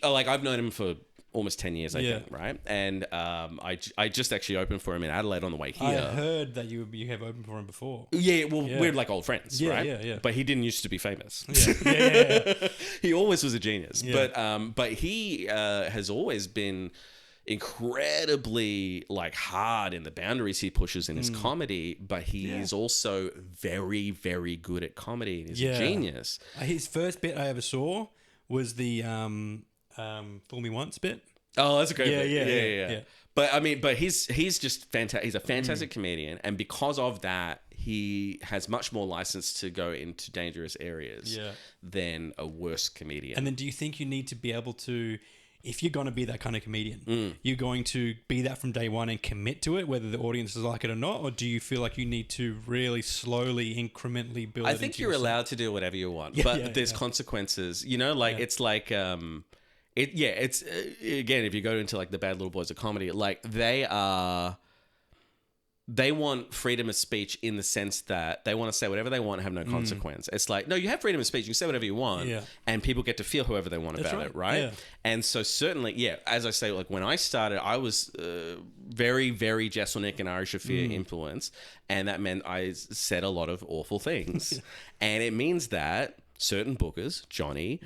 Speaker 1: like I've known him for almost 10 years, I think, right? And I just actually opened for him in Adelaide on the way here.
Speaker 2: I heard that you have opened for him before.
Speaker 1: We're like old friends, right? But he didn't used to be famous. He always was a genius. But he has always been incredibly like hard in the boundaries he pushes in his comedy, but he's also very, very good at comedy, and he's a genius.
Speaker 2: His first bit I ever saw was the Fool Me Once bit.
Speaker 1: Oh, that's a great bit. Yeah. But I mean, he's just fantastic. He's a fantastic comedian, and because of that, he has much more license to go into dangerous areas than a worse comedian.
Speaker 2: And then, do you think you need to be able to, if you're going to be that kind of comedian, you're going to be that from day one and commit to it, whether the audience is like it or not, or do you feel like you need to really slowly, incrementally build it?
Speaker 1: I think you're allowed to do whatever you want, but there's consequences. It's like. It's again, if you go into like the Bad Little Boys of comedy, like they want freedom of speech in the sense that they want to say whatever they want and have no consequence. It's like, no, you have freedom of speech. You can say whatever you want, and people get to feel whoever they want about it, right? And so certainly, as I say, like when I started, I was very, very Jesselnick and Ari Shafir influence, and that meant I said a lot of awful things, and it means that certain bookers, Johnny,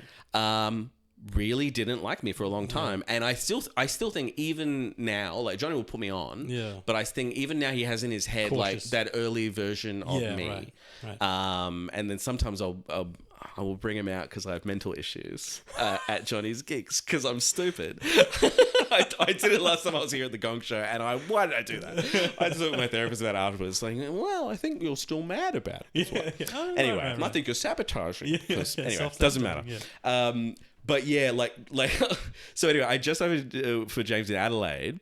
Speaker 1: really didn't like me for a long time, and I still think even now, like Johnny will put me on, but I think even now he has in his head like that early version of me, right. And then sometimes I will bring him out because I have mental issues at Johnny's gigs because I'm stupid. I did it last time I was here at the Gong Show, and why did I do that? I just talked with my therapist about it afterwards, saying, well, I think you're still mad about it. Yeah. Oh, anyway, I think you're sabotaging. Anyway, it doesn't matter. Yeah. But yeah, like so anyway, I just opened for James in Adelaide,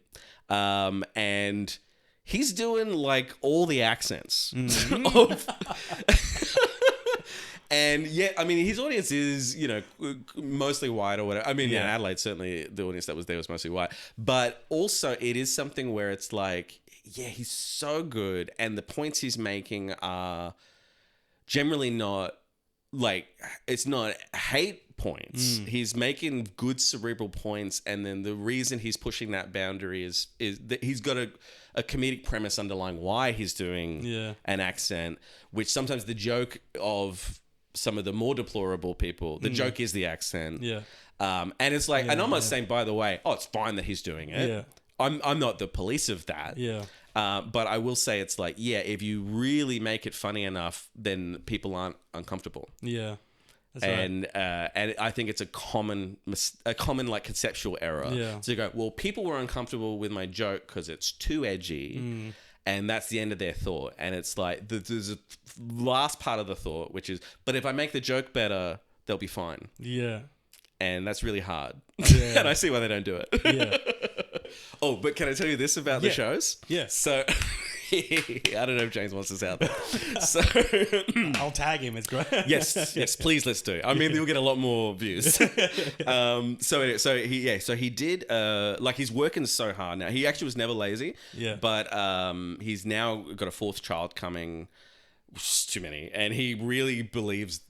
Speaker 1: and he's doing like all the accents of and yeah, I mean, his audience is, you know, mostly white or whatever. I mean, in Adelaide, certainly the audience that was there was mostly white. But also it is something where it's like, yeah, he's so good. And the points he's making are generally not like, it's not hate points. He's making good cerebral points. And then the reason he's pushing that boundary is that he's got a comedic premise underlying why he's doing an accent, which sometimes the joke of some of the more deplorable people, the joke is the accent. Yeah. And it's like, and I'm not saying, by the way, it's fine that he's doing it. Yeah. I'm not the police of that. Yeah. But I will say it's like, if you really make it funny enough, then people aren't uncomfortable. Yeah. That's and right. And I think it's a common like conceptual error. Yeah. So you go, well, people were uncomfortable with my joke because it's too edgy. And that's the end of their thought. And it's like, there's a last part of the thought, which is, but if I make the joke better, they'll be fine. Yeah. And that's really hard. Yeah. And I see why they don't do it. Yeah. Oh, but can I tell you this about the shows? Yeah. So, I don't know if James wants this out there. So,
Speaker 2: I'll tag him. It's great.
Speaker 1: Yes, please, let's do. I mean, you'll get a lot more views. So he did. Like, he's working so hard now. He actually was never lazy. Yeah. But he's now got a fourth child coming. Too many, and he really believes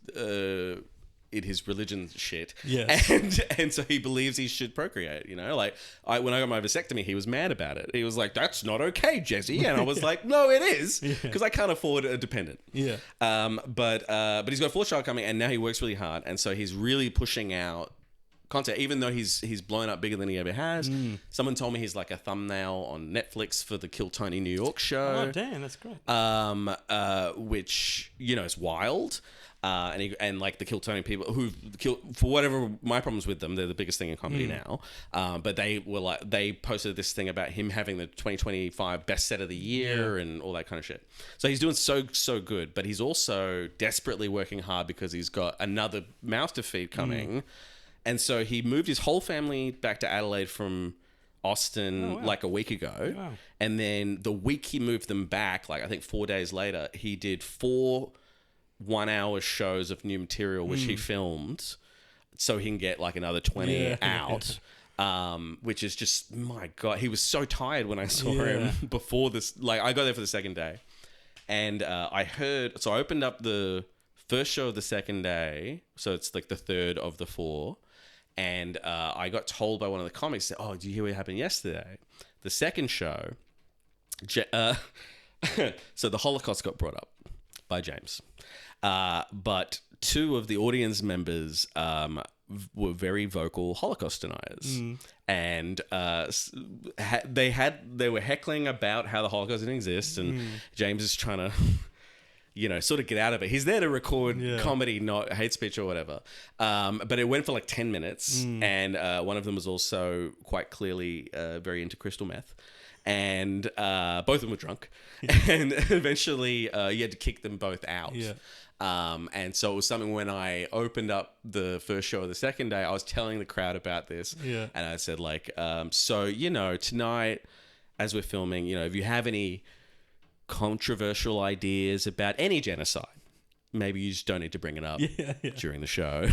Speaker 1: in his religion shit. Yes. And so he believes he should procreate, you know? Like, when I got my vasectomy, he was mad about it. He was like, that's not okay, Jezzy. And I was like, no, it is. Because I can't afford a dependent. Yeah. But he's got a fourth child coming, and now he works really hard. And so he's really pushing out content, even though he's blown up bigger than he ever has. Someone told me he's like a thumbnail on Netflix for the Kill Tony New York show.
Speaker 2: Oh, damn, that's great.
Speaker 1: Which, you know, is wild. And like the Kill Tony people for whatever my problems with them, they're the biggest thing in comedy now. But they posted this thing about him having the 2025 best set of the year and all that kind of shit. So he's doing so good, but he's also desperately working hard because he's got another mouth to feed coming. And so he moved his whole family back to Adelaide from Austin like a week ago. Wow. And then the week he moved them back, like I think 4 days later, he did 4 1-hour shows of new material, which he filmed so he can get like another 20 out. Which is just, my God, he was so tired when I saw him before this. Like, I got there for the second day. And I opened up the first show of the second day. So it's like the third of the 4. And I got told by one of the comics, oh, did you hear what happened yesterday? The second show, so the Holocaust got brought up by James. But 2 of the audience members were very vocal Holocaust deniers. And they were heckling about how the Holocaust didn't exist. And James is trying to... you know, sort of get out of it. He's there to record comedy, not hate speech or whatever. But it went for like 10 minutes. And one of them was also quite clearly very into crystal meth. And both of them were drunk. And eventually you had to kick them both out. And so it was something when I opened up the first show of the second day, I was telling the crowd about this. And I said like, so, you know, tonight as we're filming, you know, if you have any controversial ideas about any genocide, maybe you just don't need to bring it up during the show.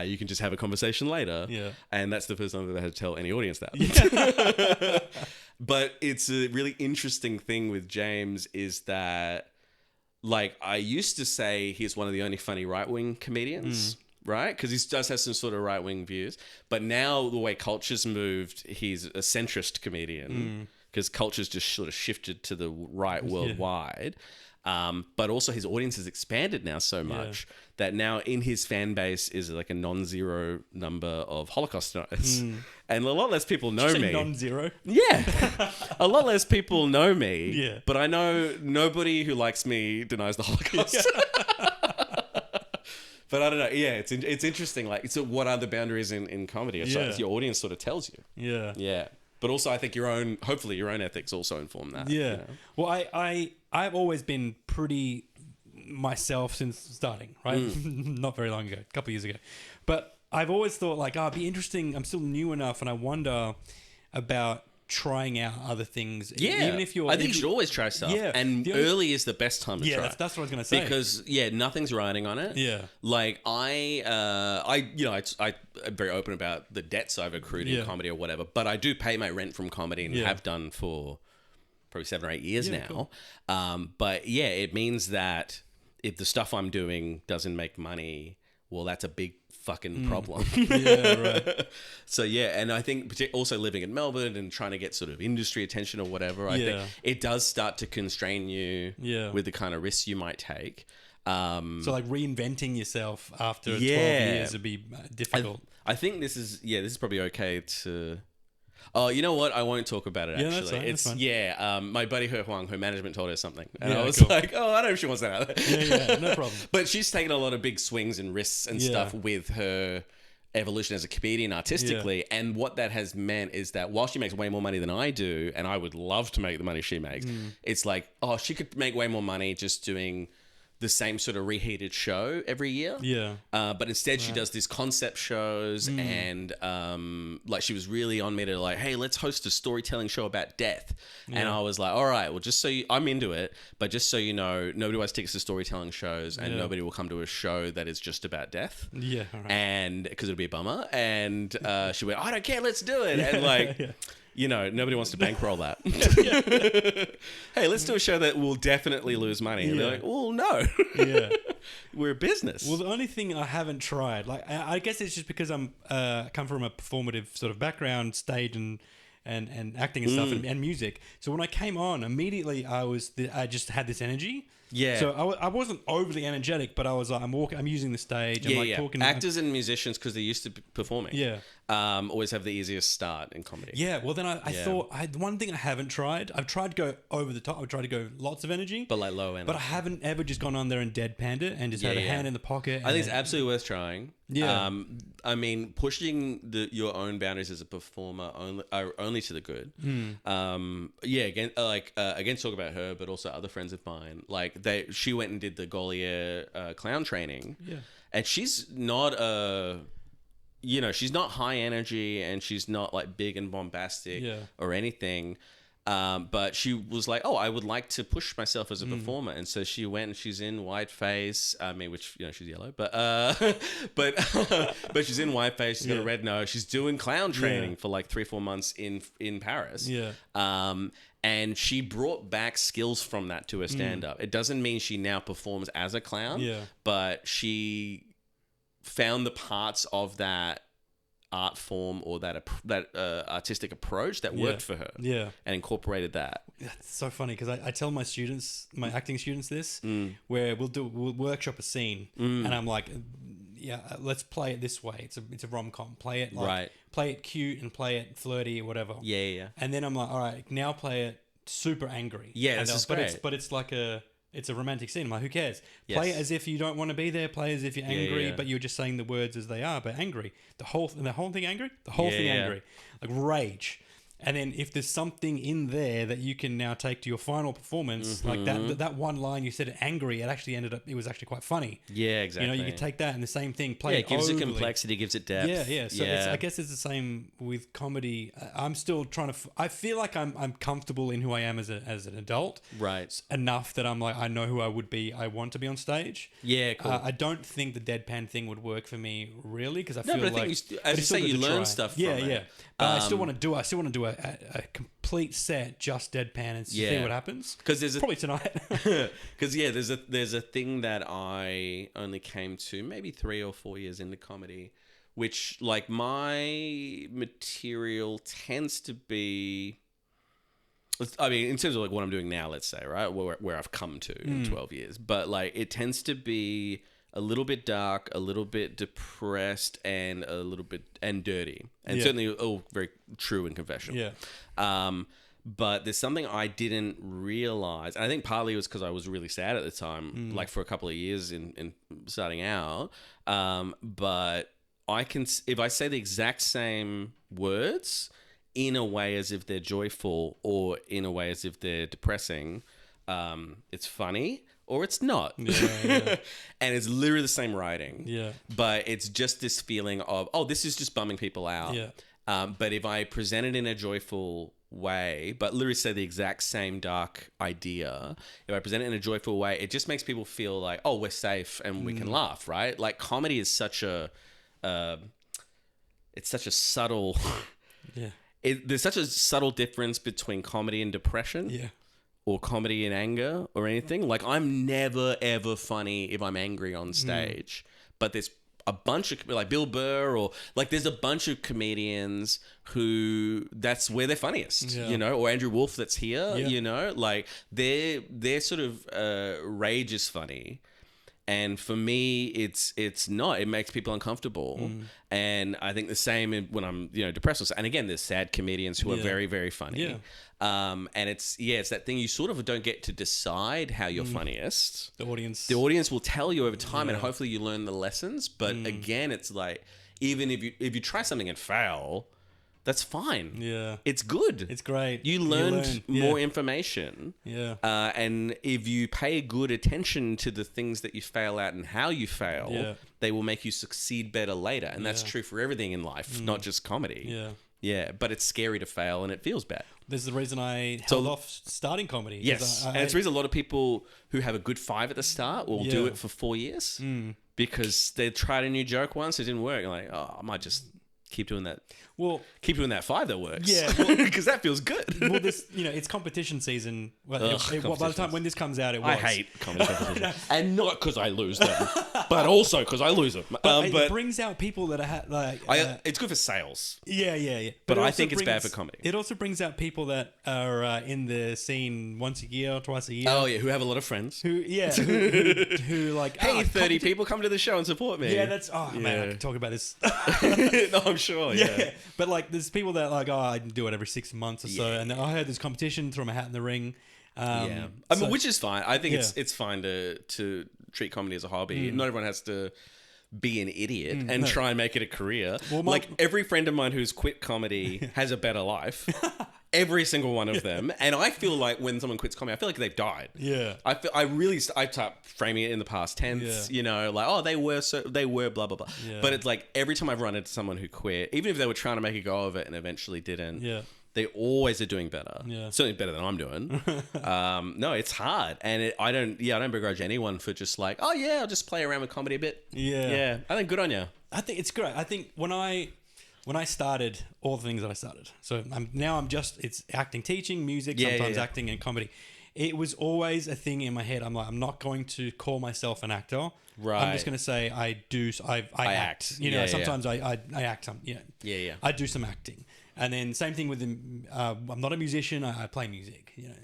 Speaker 1: You can just have a conversation later. And that's the first time that I had to tell any audience that. But it's a really interesting thing with James is that, like, I used to say he's one of the only funny right-wing comedians, right? Because he does have some sort of right-wing views. But now the way culture's moved, he's a centrist comedian. Because culture's just sort of shifted to the right worldwide. But also his audience has expanded now so much that now in his fan base is like a non-zero number of Holocaust deniers. And a lot less people know me.
Speaker 2: Non-zero?
Speaker 1: Yeah. A lot less people know me. But I know nobody who likes me denies the Holocaust. But I don't know. Yeah, it's interesting. Like, it's what are the boundaries in comedy? It's like your audience sort of tells you.
Speaker 2: Yeah.
Speaker 1: Yeah. But also, I think hopefully your own ethics also inform that.
Speaker 2: Yeah.
Speaker 1: You know?
Speaker 2: Well, I've always been pretty myself since starting, right? Not very long ago, a couple of years ago. But I've always thought like, it'd be interesting. I'm still new enough, and I wonder about trying out other things.
Speaker 1: Yeah,
Speaker 2: even if you're,
Speaker 1: I think you should always try stuff.
Speaker 2: Yeah,
Speaker 1: and early is the best time to try.
Speaker 2: Yeah, that's what I was going to say.
Speaker 1: Because nothing's riding on it.
Speaker 2: Yeah,
Speaker 1: like I'm very open about the debts I've accrued in comedy or whatever. But I do pay my rent from comedy and have done for probably 7 or 8 years now. Cool. But yeah, it means that if the stuff I'm doing doesn't make money, well, that's a big fucking problem.
Speaker 2: Yeah, right.
Speaker 1: So yeah, and I think also living in Melbourne and trying to get sort of industry attention or whatever, I think it does start to constrain you with the kind of risks you might take.
Speaker 2: So like reinventing yourself after 12 years would be difficult.
Speaker 1: I think this is probably okay to... Oh, you know what? I won't talk about it, actually.
Speaker 2: That's fine.
Speaker 1: My buddy He Huang, her management told her something. And
Speaker 2: Yeah,
Speaker 1: I was
Speaker 2: cool.
Speaker 1: like, oh, I don't know if she wants that out there.
Speaker 2: Yeah, no problem.
Speaker 1: But she's taken a lot of big swings and risks and stuff with her evolution as a comedian artistically. And what that has meant is that while she makes way more money than I do, and I would love to make the money she makes, it's like, oh, she could make way more money just doing the same sort of reheated show every year.
Speaker 2: Yeah.
Speaker 1: But instead she does these concept shows and like she was really on me to like, hey, let's host a storytelling show about death. Yeah. And I was like, all right, well, I'm into it, but just so you know, nobody buys tickets to storytelling shows and nobody will come to a show that is just about death.
Speaker 2: Yeah. All right.
Speaker 1: And because it'll be a bummer. And she went, I don't care, let's do it. And like... You know, nobody wants to bankroll that. Hey, let's do a show that will definitely lose money. And they're like, well, no. We're a business.
Speaker 2: Well, the only thing I haven't tried, like, I guess it's just because I'm come from a performative sort of background, stage and acting and stuff and music. So when I came on, immediately I just had this energy.
Speaker 1: Yeah.
Speaker 2: So I wasn't overly energetic, but I was like, I'm using the stage. I'm like talking.
Speaker 1: Actors and musicians, because they're used to performing.
Speaker 2: Yeah.
Speaker 1: Always have the easiest start in comedy.
Speaker 2: Yeah. Well, then I thought one thing I haven't tried. I've tried to go over the top. I've tried to go lots of energy,
Speaker 1: but like low energy.
Speaker 2: But I haven't ever just gone on there and deadpanned it and just had a hand in the pocket.
Speaker 1: I think it's absolutely worth trying.
Speaker 2: Yeah.
Speaker 1: I mean, pushing your own boundaries as a performer only to the good. Again, talk about her, but also other friends of mine. Like she went and did the Gaulier clown training. Yeah. And she's not she's not high energy and she's not like big and bombastic or anything. But she was like, oh, I would like to push myself as a performer. And so she went and she's in whiteface. I mean, which, she's yellow, but she's in whiteface. She's got a red nose. She's doing clown training for like 3-4 months in Paris. Yeah. And she brought back skills from that to her stand-up. It doesn't mean she now performs as a clown, but she found the parts of that art form or that artistic approach that worked for her and incorporated that.
Speaker 2: That's so funny because I tell my students, my acting students this, where we'll workshop a scene and I'm like, let's play it this way. It's a rom-com. Play it play it cute and play it flirty or whatever. Yeah. And then I'm like, all right, now play it super angry.
Speaker 1: Yeah, that's great.
Speaker 2: But it's like it's a romantic scene. I'm like, who cares? Play it as if you don't want to be there. Play as if you're angry, but you're just saying the words as they are, but angry. The whole thing angry? The whole thing angry. Like rage. And then if there's something in there that you can now take to your final performance, like that one line you said angry, it actually it was actually quite funny.
Speaker 1: Yeah, exactly.
Speaker 2: You could take that and the same thing, play it
Speaker 1: gives
Speaker 2: overly.
Speaker 1: it complexity, gives it depth.
Speaker 2: Yeah. So I guess it's the same with comedy. I'm still trying to, I feel like I'm comfortable in who I am as an adult. Right. Enough that I'm like, I know who I want to be on stage. Yeah, cool. I don't think the deadpan thing would work for me really because I feel like...
Speaker 1: as you say, you learn stuff from it.
Speaker 2: Yeah. But I still want to do a complete set just deadpan and see what happens. Because there's probably tonight.
Speaker 1: Because there's a thing that I only came to maybe 3 or 4 years into comedy, which like my material tends to be. I mean, in terms of like what I'm doing now, let's say, right, where I've come to in 12 years, but like it tends to be a little bit dark, a little bit depressed, and a little bit dirty, and certainly all very true and confessional. Yeah. But there's something I didn't realize. And I think partly it was because I was really sad at the time, like for a couple of years in starting out. But if I say the exact same words in a way as if they're joyful or in a way as if they're depressing, it's funny or it's not.
Speaker 2: Yeah.
Speaker 1: And it's literally the same writing.
Speaker 2: Yeah.
Speaker 1: But it's just this feeling of, oh, this is just bumming people out.
Speaker 2: Yeah.
Speaker 1: But if I present it in a joyful way, but literally say the exact same dark idea, if I present it in a joyful way, it just makes people feel like, oh, we're safe and we can laugh, right? Like comedy is such a, it's such a subtle, there's such a subtle difference between comedy and depression.
Speaker 2: Yeah.
Speaker 1: Or comedy and anger or anything. Like I'm never ever funny if I'm angry on stage, but there's a bunch of like Bill Burr or like there's a bunch of comedians who that's where they're funniest, you know, or Andrew Wolf that's here, you know, like their sort of rage is funny. And for me, it's not. It makes people uncomfortable. And I think the same when I'm, you know, depressed. And again, there's sad comedians who are very, very funny.
Speaker 2: Yeah.
Speaker 1: And it's that thing you sort of don't get to decide how you're funniest.
Speaker 2: The audience
Speaker 1: will tell you over time, and hopefully you learn the lessons. But again, it's like even if you try something and fail, that's fine.
Speaker 2: Yeah.
Speaker 1: It's good.
Speaker 2: It's great.
Speaker 1: You learned more information.
Speaker 2: Yeah.
Speaker 1: And if you pay good attention to the things that you fail at and how you fail, they will make you succeed better later. And that's true for everything in life, not just comedy.
Speaker 2: Yeah.
Speaker 1: Yeah. But it's scary to fail and it feels bad.
Speaker 2: This is the reason I held off starting comedy.
Speaker 1: Yes. And it's the reason a lot of people who have a good 5 at the start will do it for 4 years because they tried a new joke once, it didn't work. Like, oh, I might just keep doing that.
Speaker 2: Well,
Speaker 1: keep doing that 5 that works.
Speaker 2: Yeah,
Speaker 1: because that feels good.
Speaker 2: Well, this, you know, it's competition season. Well, by the time when this comes out, it was.
Speaker 1: I hate comedy competitions, and not because I lose them, but also because I lose them.
Speaker 2: But it brings out people that are like.
Speaker 1: It's good for sales.
Speaker 2: Yeah.
Speaker 1: But I think it's bad for comedy.
Speaker 2: It also brings out people that are in the scene once a year or twice a year.
Speaker 1: Oh yeah, who have a lot of friends.
Speaker 2: Who like?
Speaker 1: Hey, 30 people come to the show and support me.
Speaker 2: Yeah, that's. Oh man, I can talk about this.
Speaker 1: No, I'm sure. Yeah.
Speaker 2: But like, there's people that like, oh, I do it every 6 months or so, and I heard there's competition, throw my hat in the ring.
Speaker 1: I mean, which is fine. I think it's fine to treat comedy as a hobby. Not everyone has to be an idiot and try and make it a career. Well, like every friend of mine who's quit comedy has a better life. Every single one of them. And I feel like when someone quits comedy, I feel like they've died.
Speaker 2: Yeah.
Speaker 1: I start framing it in the past tense, you know, like, oh, they were blah, blah, blah. Yeah. But it's like every time I've run into someone who quit, even if they were trying to make a go of it and eventually didn't, they always are doing better. Yeah. Certainly better than I'm doing. No, it's hard. And I don't begrudge anyone for just like, oh yeah, I'll just play around with comedy a bit. Yeah. Yeah. I think good on you.
Speaker 2: I think it's great. I think when I started all the things that I started, so it's acting, teaching, music, sometimes acting and comedy. It was always a thing in my head. I'm like, I'm not going to call myself an actor. Right. I'm just going to say I act. You know, sometimes I act. Yeah. I do some acting. And then same thing with I'm not a musician. I play music, you know.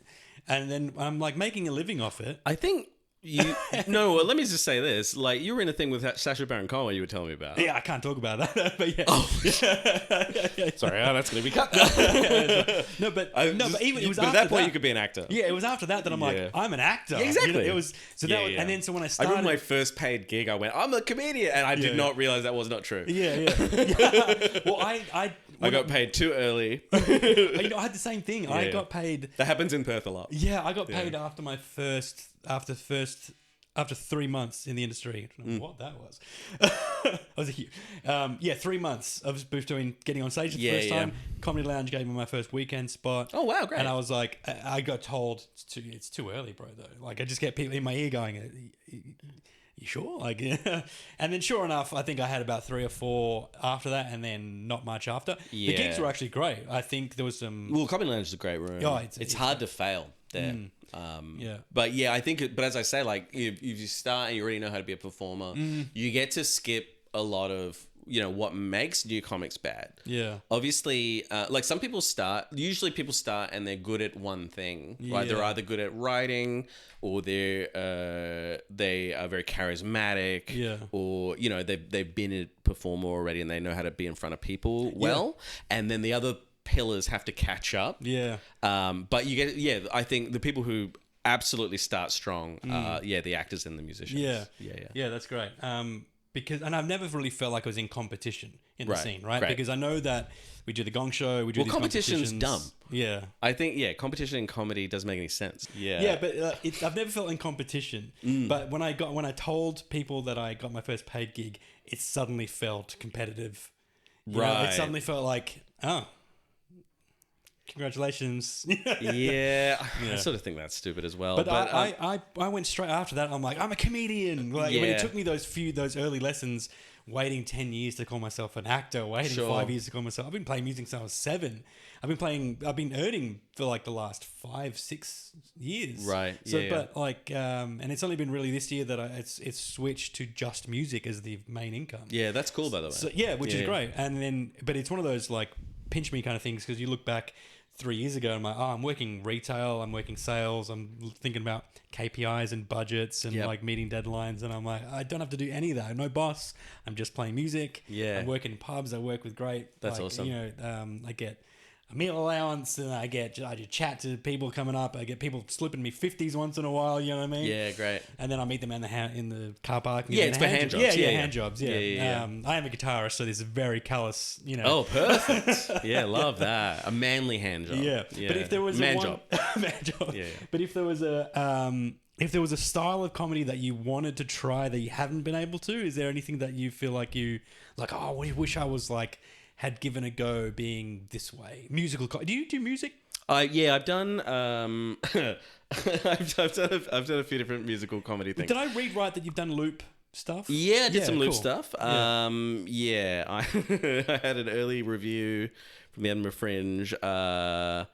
Speaker 2: And then I'm like making a living off it.
Speaker 1: I think well, let me just say this. Like, you were in a thing with Sacha Baron Cohen you were telling me about.
Speaker 2: Yeah, I can't talk about that, but yeah.
Speaker 1: Oh. Sorry, that's going to be cut.
Speaker 2: But even it was
Speaker 1: but
Speaker 2: after
Speaker 1: at that point you could be an actor.
Speaker 2: Yeah, it was after that I'm like, I'm an actor.
Speaker 1: Yeah, exactly.
Speaker 2: You know, it was and then so when I started,
Speaker 1: I remember my first paid gig, I went, I'm a comedian, and I did not realize that was not true.
Speaker 2: Yeah. Well, I
Speaker 1: got paid too early.
Speaker 2: You know, I had the same thing.
Speaker 1: Yeah.
Speaker 2: I got paid.
Speaker 1: That happens in Perth a lot.
Speaker 2: Yeah, I got paid after 3 months in the industry. I don't know what that was. I was 3 months. I was between getting on stage the first time. Comedy Lounge gave me my first weekend spot.
Speaker 1: Oh wow, great!
Speaker 2: And I was like, I got told it's too early, bro. Though, like I just get people in my ear going, you sure? Like, and then sure enough, I think I had about 3 or 4 after that, and then not much after. Yeah. The gigs were actually great. I think there was some.
Speaker 1: Well, Comedy Lounge is a great room. Oh, it's hard to fail there. But yeah, I think. But as I say, like if you start and you already know how to be a performer, you get to skip a lot of what makes new comics bad. Yeah. Obviously, like some people start. Usually, people start and they're good at one thing. Right? They're either good at writing, or they are very charismatic. Yeah. Or they've been a performer already and they know how to be in front of people well. And then the other pillars have to catch up.
Speaker 2: Yeah.
Speaker 1: But you get, I think the people who absolutely start strong are, the actors and the musicians.
Speaker 2: Yeah, that's great. Because I've never really felt like I was in competition in the scene, right?
Speaker 1: Great.
Speaker 2: Because I know that we do the Gong Show, we do these
Speaker 1: competition's
Speaker 2: competitions.
Speaker 1: dumb.
Speaker 2: Yeah.
Speaker 1: I think, competition in comedy doesn't make any sense.
Speaker 2: Yeah, but I've never felt in competition. But when I told people that I got my first paid gig, it suddenly felt competitive. You know, it suddenly felt like, oh, congratulations.
Speaker 1: I sort of think that's stupid as well.
Speaker 2: But I went straight after that. I'm like, I'm a comedian. Like when it took me those early lessons, waiting 10 years to call myself an actor, waiting 5 years to call myself. I've been playing music since I was 7. I've been earning for like the last 5-6 years.
Speaker 1: Right.
Speaker 2: So, but like, and it's only been really this year that it's switched to just music as the main income.
Speaker 1: Yeah, that's cool, by the way.
Speaker 2: So, which is great. And then, but it's one of those like pinch me kind of things, because you look back 3 years ago, I'm like, I'm working retail, I'm working sales, I'm thinking about KPIs and budgets and like meeting deadlines, and I'm like, I don't have to do any of that. No boss. I'm just playing music.
Speaker 1: Yeah.
Speaker 2: I work in pubs. I work with great.
Speaker 1: That's awesome.
Speaker 2: You know, I get a meal allowance, and I just chat to people coming up. I get people slipping me 50s once in a while. You know what I mean?
Speaker 1: Yeah, great.
Speaker 2: And then I meet them in the car park.
Speaker 1: Yeah, it's for hand jobs.
Speaker 2: Yeah, hand jobs. Yeah. I am a guitarist, so this is very callous. You know.
Speaker 1: Oh, perfect. Yeah, love that. A manly hand job.
Speaker 2: Yeah. But if there was
Speaker 1: man
Speaker 2: a
Speaker 1: job.
Speaker 2: man job.
Speaker 1: Yeah.
Speaker 2: But if there was a style of comedy that you wanted to try that you haven't been able to, is there anything that you feel like I wish I was like had given a go being this way? Musical. Do you do music?
Speaker 1: I've done. I've done a few different musical comedy things.
Speaker 2: Did I read right that you've done loop stuff?
Speaker 1: Yeah, I did some loop
Speaker 2: cool.
Speaker 1: stuff.
Speaker 2: Yeah.
Speaker 1: I had an early review from the Edinburgh Fringe that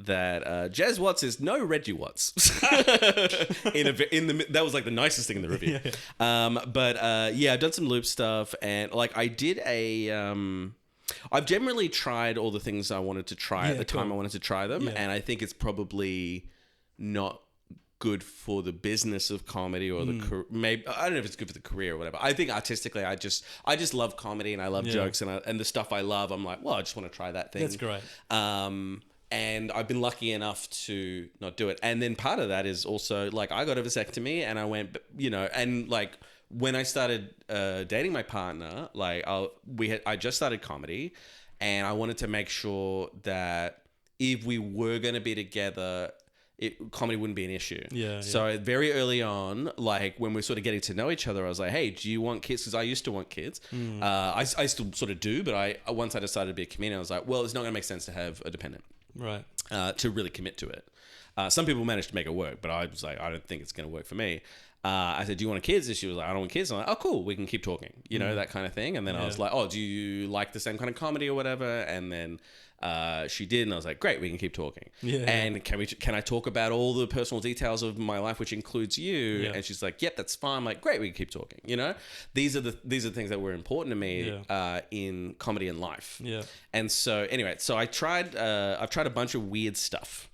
Speaker 1: Jezz Watts is no Reggie Watts. That was like the nicest thing in the review. I've done some loop stuff, and like I did I've generally tried all the things I wanted to try at the time I wanted to try them, and I think it's probably not good for the business of comedy or the maybe I don't know if it's good for the career or whatever. I think artistically, I just love comedy and I love jokes and the stuff I love. I'm like, well, I just want to try that thing.
Speaker 2: That's great.
Speaker 1: And I've been lucky enough to not do it. And then part of that is also like I got a vasectomy and I went, and like when I started dating my partner, like I just started comedy, and I wanted to make sure that if we were going to be together, comedy wouldn't be an issue. So very early on, like when we're sort of getting to know each other, I was like, hey, do you want kids? Because I used to want kids. I still sort of do, but once I decided to be a comedian, I was like, well, it's not going to make sense to have a dependent.
Speaker 2: Right.
Speaker 1: To really commit to it. Some people managed to make it work, but I was like, I don't think it's going to work for me. I said, do you want kids? And she was like, I don't want kids. And I'm like, oh, cool. We can keep talking, that kind of thing. And then I was like, oh, do you like the same kind of comedy or whatever? And then she did. And I was like, great, we can keep talking. Yeah. And can I talk about all the personal details of my life, which includes you? Yeah. And she's like, yep, that's fine. I'm like, great, we can keep talking. These are the things that were important to me in comedy and life. Yeah. And so anyway, I've tried a bunch of weird stuff.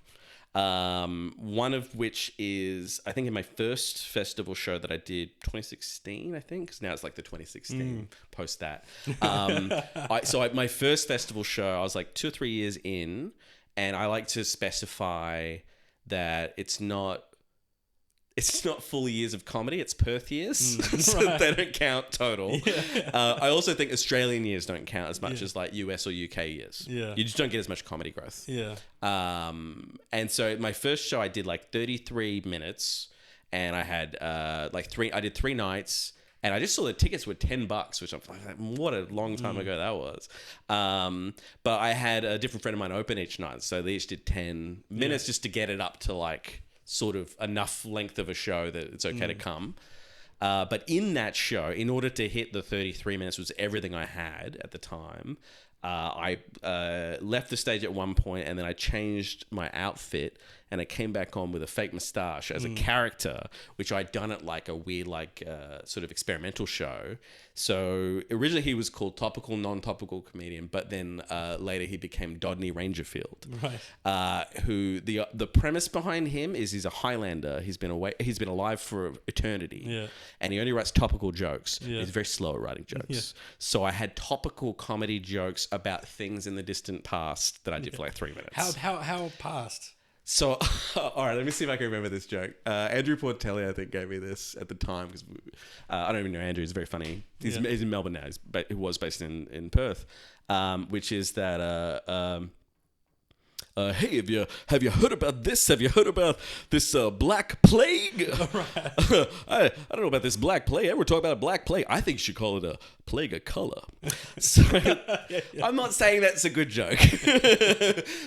Speaker 1: One of which is, I think in my first festival show that I did 2016, I think, because now it's like the 2016 post that. My first festival show, I was like 2 or 3 years in, and I like to specify that it's not full years of comedy, it's Perth years. So they don't count total. Yeah. I also think Australian years don't count as much as like US or UK years. Yeah. You just don't get as much comedy growth. Yeah. And so my first show I did like 33 minutes, and I had I did 3 nights, and I just saw the tickets were $10, which I'm like, what a long time ago that was. But I had a different friend of mine open each night, so they each did 10 minutes just to get it up to like sort of enough length of a show that it's okay to come. But in that show, in order to hit the 33 minutes, was everything I had at the time. I left the stage at one point, and then I changed my outfit and I came back on with a fake mustache as a character, which I'd done at like a weird, sort of experimental show. So originally he was called Topical Non-Topical Comedian, but then later he became Dodney Rangerfield.
Speaker 2: Right.
Speaker 1: Who the premise behind him is he's a Highlander. He's been alive for eternity.
Speaker 2: Yeah.
Speaker 1: And he only writes topical jokes.
Speaker 2: Yeah.
Speaker 1: He's very slow at writing jokes. Yeah. So I had topical comedy jokes about things in the distant past that I did for like 3 minutes.
Speaker 2: How past?
Speaker 1: So, all right, let me see if I can remember this joke. Andrew Portelli, I think, gave me this at the time because I don't even know Andrew. He's very funny. He's in Melbourne now. He was based in Perth, which is that... hey, have you heard about this? Have you heard about this black plague? Right. I don't know about this black plague. Ever talk about a black plague? I think you should call it a plague of color. So I'm not saying that's a good joke,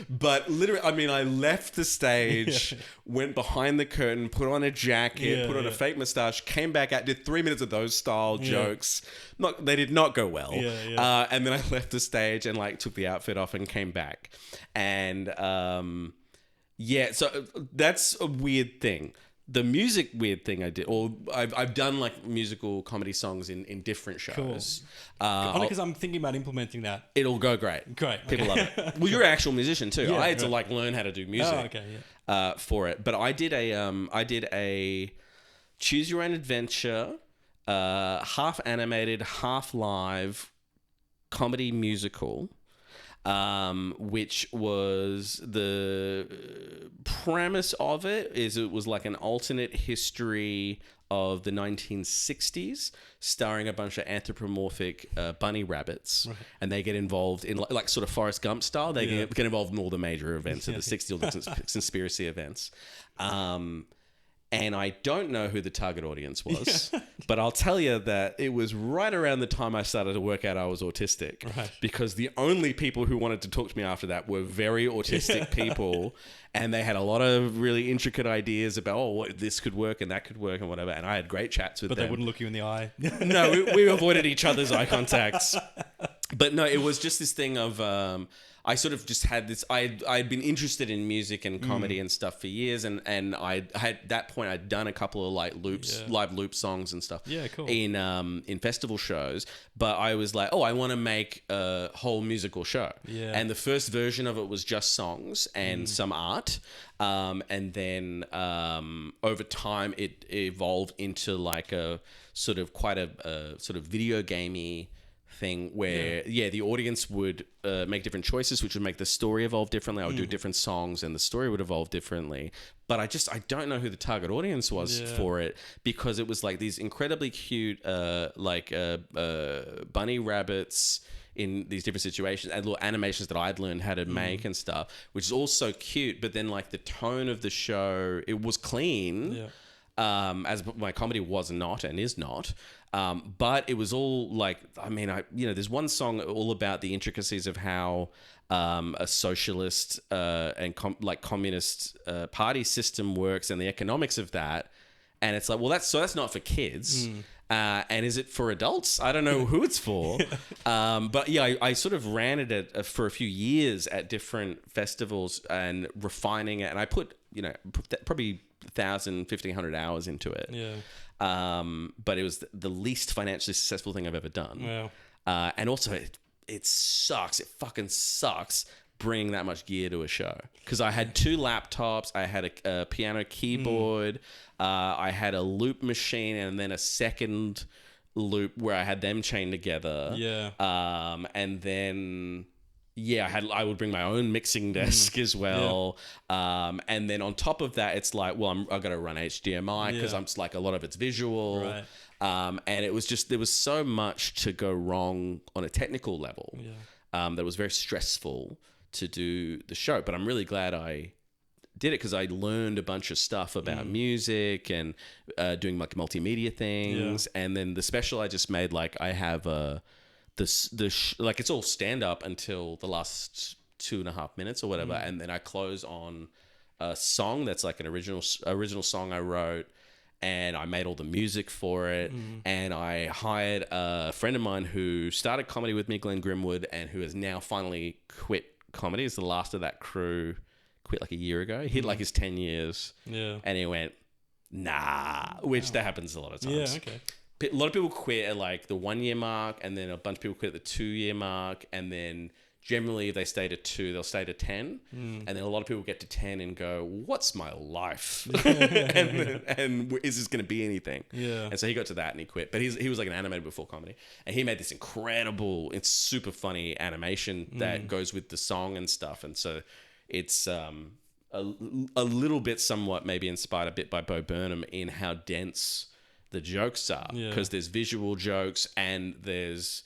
Speaker 1: but literally, I mean, I left the stage, went behind the curtain, put on a jacket, put on a fake mustache, came back out, did 3 minutes of those style jokes. They did not go well. And then I left the stage and like took the outfit off and came back. And so that's a weird thing. The music weird thing I did, or I've done like musical comedy songs in different shows.
Speaker 2: Cool. Only because I'm thinking about implementing that.
Speaker 1: It'll go great.
Speaker 2: Great.
Speaker 1: People love it. Well, you're an actual musician too.
Speaker 2: Yeah,
Speaker 1: I had to like learn how to do music for it. But I did a choose your own adventure, half animated, half live comedy musical. Which was the premise of it was like an alternate history of the 1960s, starring a bunch of anthropomorphic bunny rabbits, and they get involved in like sort of Forrest Gump style. They get involved in all the major events of the 60s, all the conspiracy events. And I don't know who the target audience was, but I'll tell you that it was right around the time I started to work out I was autistic, because the only people who wanted to talk to me after that were very autistic people, and they had a lot of really intricate ideas about, this could work and that could work and whatever, and I had great chats with them.
Speaker 2: But they wouldn't look you in the eye.
Speaker 1: No, we avoided each other's eye contacts. But no, it was just this thing of... I sort of just had this. I'd been interested in music and comedy and stuff for years, and I had at that point I'd done a couple of like live loop songs and stuff.
Speaker 2: Yeah, cool.
Speaker 1: In festival shows, but I was like, I want to make a whole musical show.
Speaker 2: Yeah.
Speaker 1: And the first version of it was just songs and some art, and then over time it evolved into like a sort of quite a sort of video gamey thing where the audience would make different choices, which would make the story evolve differently. I would do different songs and the story would evolve differently, but I don't know who the target audience was for it, because it was like these incredibly cute bunny rabbits in these different situations and little animations that I'd learned how to make and stuff, which is all so cute. But then like the tone of the show, it was clean, as my comedy was not and is not. But it was all like, there's one song all about the intricacies of how a socialist and communist party system works and the economics of that. And it's like, well, that's not for kids. And is it for adults? I don't know who it's for. But I sort of ran it for a few years at different festivals and refining it. And I put probably 1,000, 1,500 hours into it.
Speaker 2: Yeah.
Speaker 1: But it was the least financially successful thing I've ever done.
Speaker 2: Wow.
Speaker 1: And also it sucks. It fucking sucks bringing that much gear to a show. Because I had 2 laptops. I had a piano keyboard. I had a loop machine and then a second loop where I had them chained together.
Speaker 2: Yeah.
Speaker 1: And then... I would bring my own mixing desk as well. Yeah. And then on top of that, it's like, well, I've got to run HDMI because I'm just like, a lot of it's visual.
Speaker 2: Right.
Speaker 1: And it was just, there was so much to go wrong on a technical level that was very stressful to do the show. But I'm really glad I did it because I learned a bunch of stuff about music and doing like multimedia things. Yeah. And then the special I just made, like I have it's all stand up until the last 2.5 minutes or whatever, and then I close on a song that's like an original song I wrote, and I made all the music for it, and I hired a friend of mine who started comedy with me, Glenn Grimwood, and who has now finally quit comedy. Is the last of that crew quit like a year ago. He hit like his 10 years.
Speaker 2: Yeah.
Speaker 1: And he went, nah, which that happens a lot of times.
Speaker 2: Yeah, okay.
Speaker 1: A lot of people quit at like the 1 year mark, and then a bunch of people quit at the 2 year mark, and then generally if they stay to 2, they'll stay to 10. And then a lot of people get to 10 and go, what's my life? and is this going to be anything?
Speaker 2: Yeah.
Speaker 1: And so he got to that and he quit. But he was like an animator before comedy. And he made this incredible, it's super funny animation that goes with the song and stuff. And so it's a little bit somewhat maybe inspired a bit by Bo Burnham in how dense the jokes are. Because there's visual jokes and there's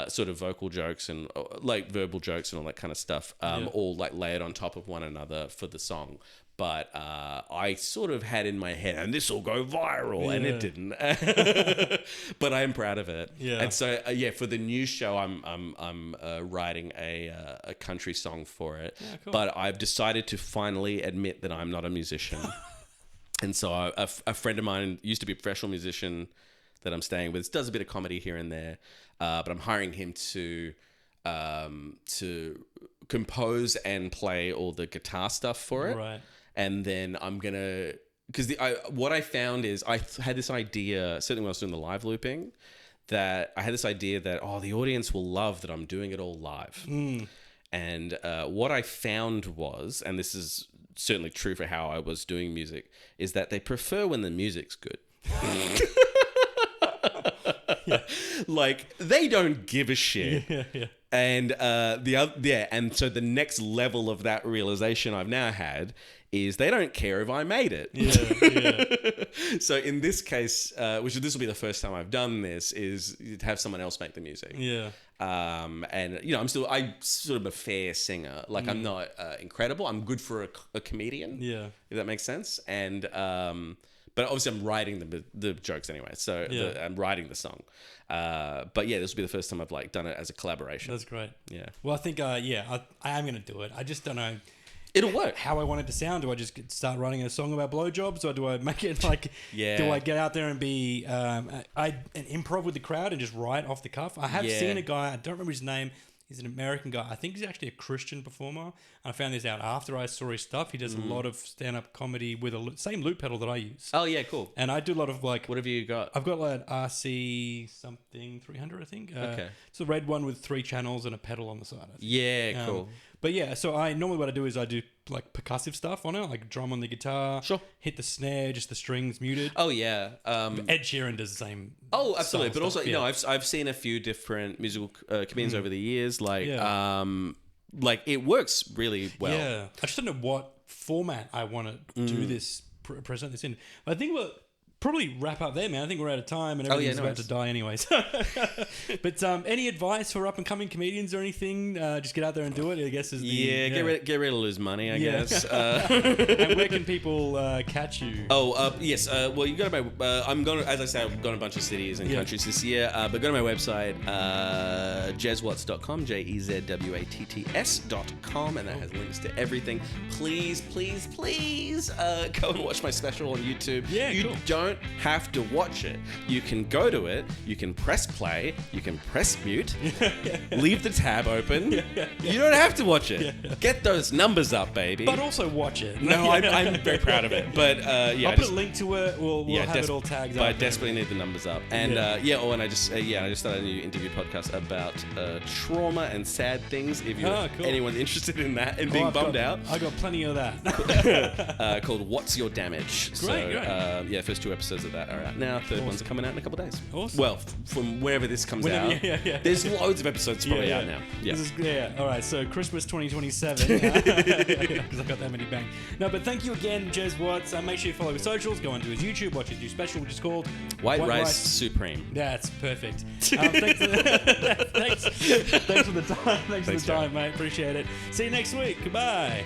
Speaker 1: sort of vocal jokes and like verbal jokes and all that kind of stuff, all like layered on top of one another for the song. But I sort of had in my head, and this will go viral, and it didn't. But I am proud of it. Yeah. And so for the new show, I'm writing a country song for it. Yeah, cool. But I've decided to finally admit that I'm not a musician. And so a friend of mine used to be a professional musician that I'm staying with, does a bit of comedy here and there, but I'm hiring him to compose and play all the guitar stuff for it.
Speaker 2: Right.
Speaker 1: And then I'm gonna, because what I found is I had this idea, certainly when I was doing the live looping, that I had this idea that the audience will love that I'm doing it all live. And what I found was, and this is certainly true for how I was doing music, is that they prefer when the music's good. Like they don't give a shit. And and so the next level of that realization I've now had is they don't care if I made it. So in this case, which this will be the first time I've done this, is to have someone else make the music. And I'm sort of a fair singer. Like I'm not incredible. I'm good for a comedian. If that makes sense. And but obviously I'm writing the jokes anyway. So I'm writing the song. But this will be the first time I've like done it as a collaboration.
Speaker 2: That's great.
Speaker 1: Yeah.
Speaker 2: Well, I think I am going to do it. I just don't know.
Speaker 1: It'll work.
Speaker 2: How I want it to sound. Do I just start writing a song about blowjobs, or do I make it like? Do I get out there and be an improv with the crowd and just write off the cuff? I have seen a guy. I don't remember his name. He's an American guy. I think he's actually a Christian performer. I found this out after I saw his stuff. He does a lot of stand-up comedy with same loop pedal that I use. Oh, yeah, cool. And I do a lot of like...
Speaker 1: What have you got?
Speaker 2: I've got like RC something 300, I think. Okay. It's a red one with 3 channels and a pedal on the side.
Speaker 1: Yeah, cool.
Speaker 2: But yeah, so normally what I do is I do like percussive stuff on it, like drum on the guitar. Sure. Hit the snare, just the strings muted.
Speaker 1: Oh, yeah.
Speaker 2: Ed Sheeran does the same.
Speaker 1: Oh, absolutely. But also, I've seen a few different musical comedians over the years. Like it works really well.
Speaker 2: Yeah. I just don't know what format I want to do this, present this in. But I think we'll probably wrap up there, man. I think we're out of time and everything's about to die anyways. But any advice for up-and-coming comedians or anything? Just get out there and do it, I guess. Is the,
Speaker 1: get ready to lose money, I guess.
Speaker 2: And where can people catch you?
Speaker 1: Yes. Well, you go to my... I'm going to, as I say, I've gone to a bunch of cities and countries this year. But go to my website, jezzwatts.com, JEZWATTS.com, and that has links to everything. Please, please, please go and watch my special on YouTube. Yeah, you don't have to watch it. You can go to it, you can press play, you can press mute, leave the tab open. You don't have to watch it. Get those numbers up, baby.
Speaker 2: But also watch it.
Speaker 1: No, I'm very proud of it. But
Speaker 2: I'll put a link to it. We'll have it all tagged up.
Speaker 1: But I desperately need the numbers up. And and I just started a new interview podcast about trauma and sad things. If anyone's interested in that and being bummed out,
Speaker 2: I got plenty of that.
Speaker 1: Called What's Your Damage?
Speaker 2: Great.
Speaker 1: First 2 episodes of that are out now. Third one's coming out in a couple of days.
Speaker 2: Awesome.
Speaker 1: Well, from wherever this comes out, there's loads of episodes probably out now.
Speaker 2: All right, so Christmas 2027. Because I got that many bang. No, but thank you again, Jezz Watts. Make sure you follow his socials. Go onto his YouTube. Watch his new special, which is called
Speaker 1: White Rice Supreme.
Speaker 2: That's perfect. Thanks for the time. Thanks for the time, mate. Appreciate it. See you next week. Goodbye.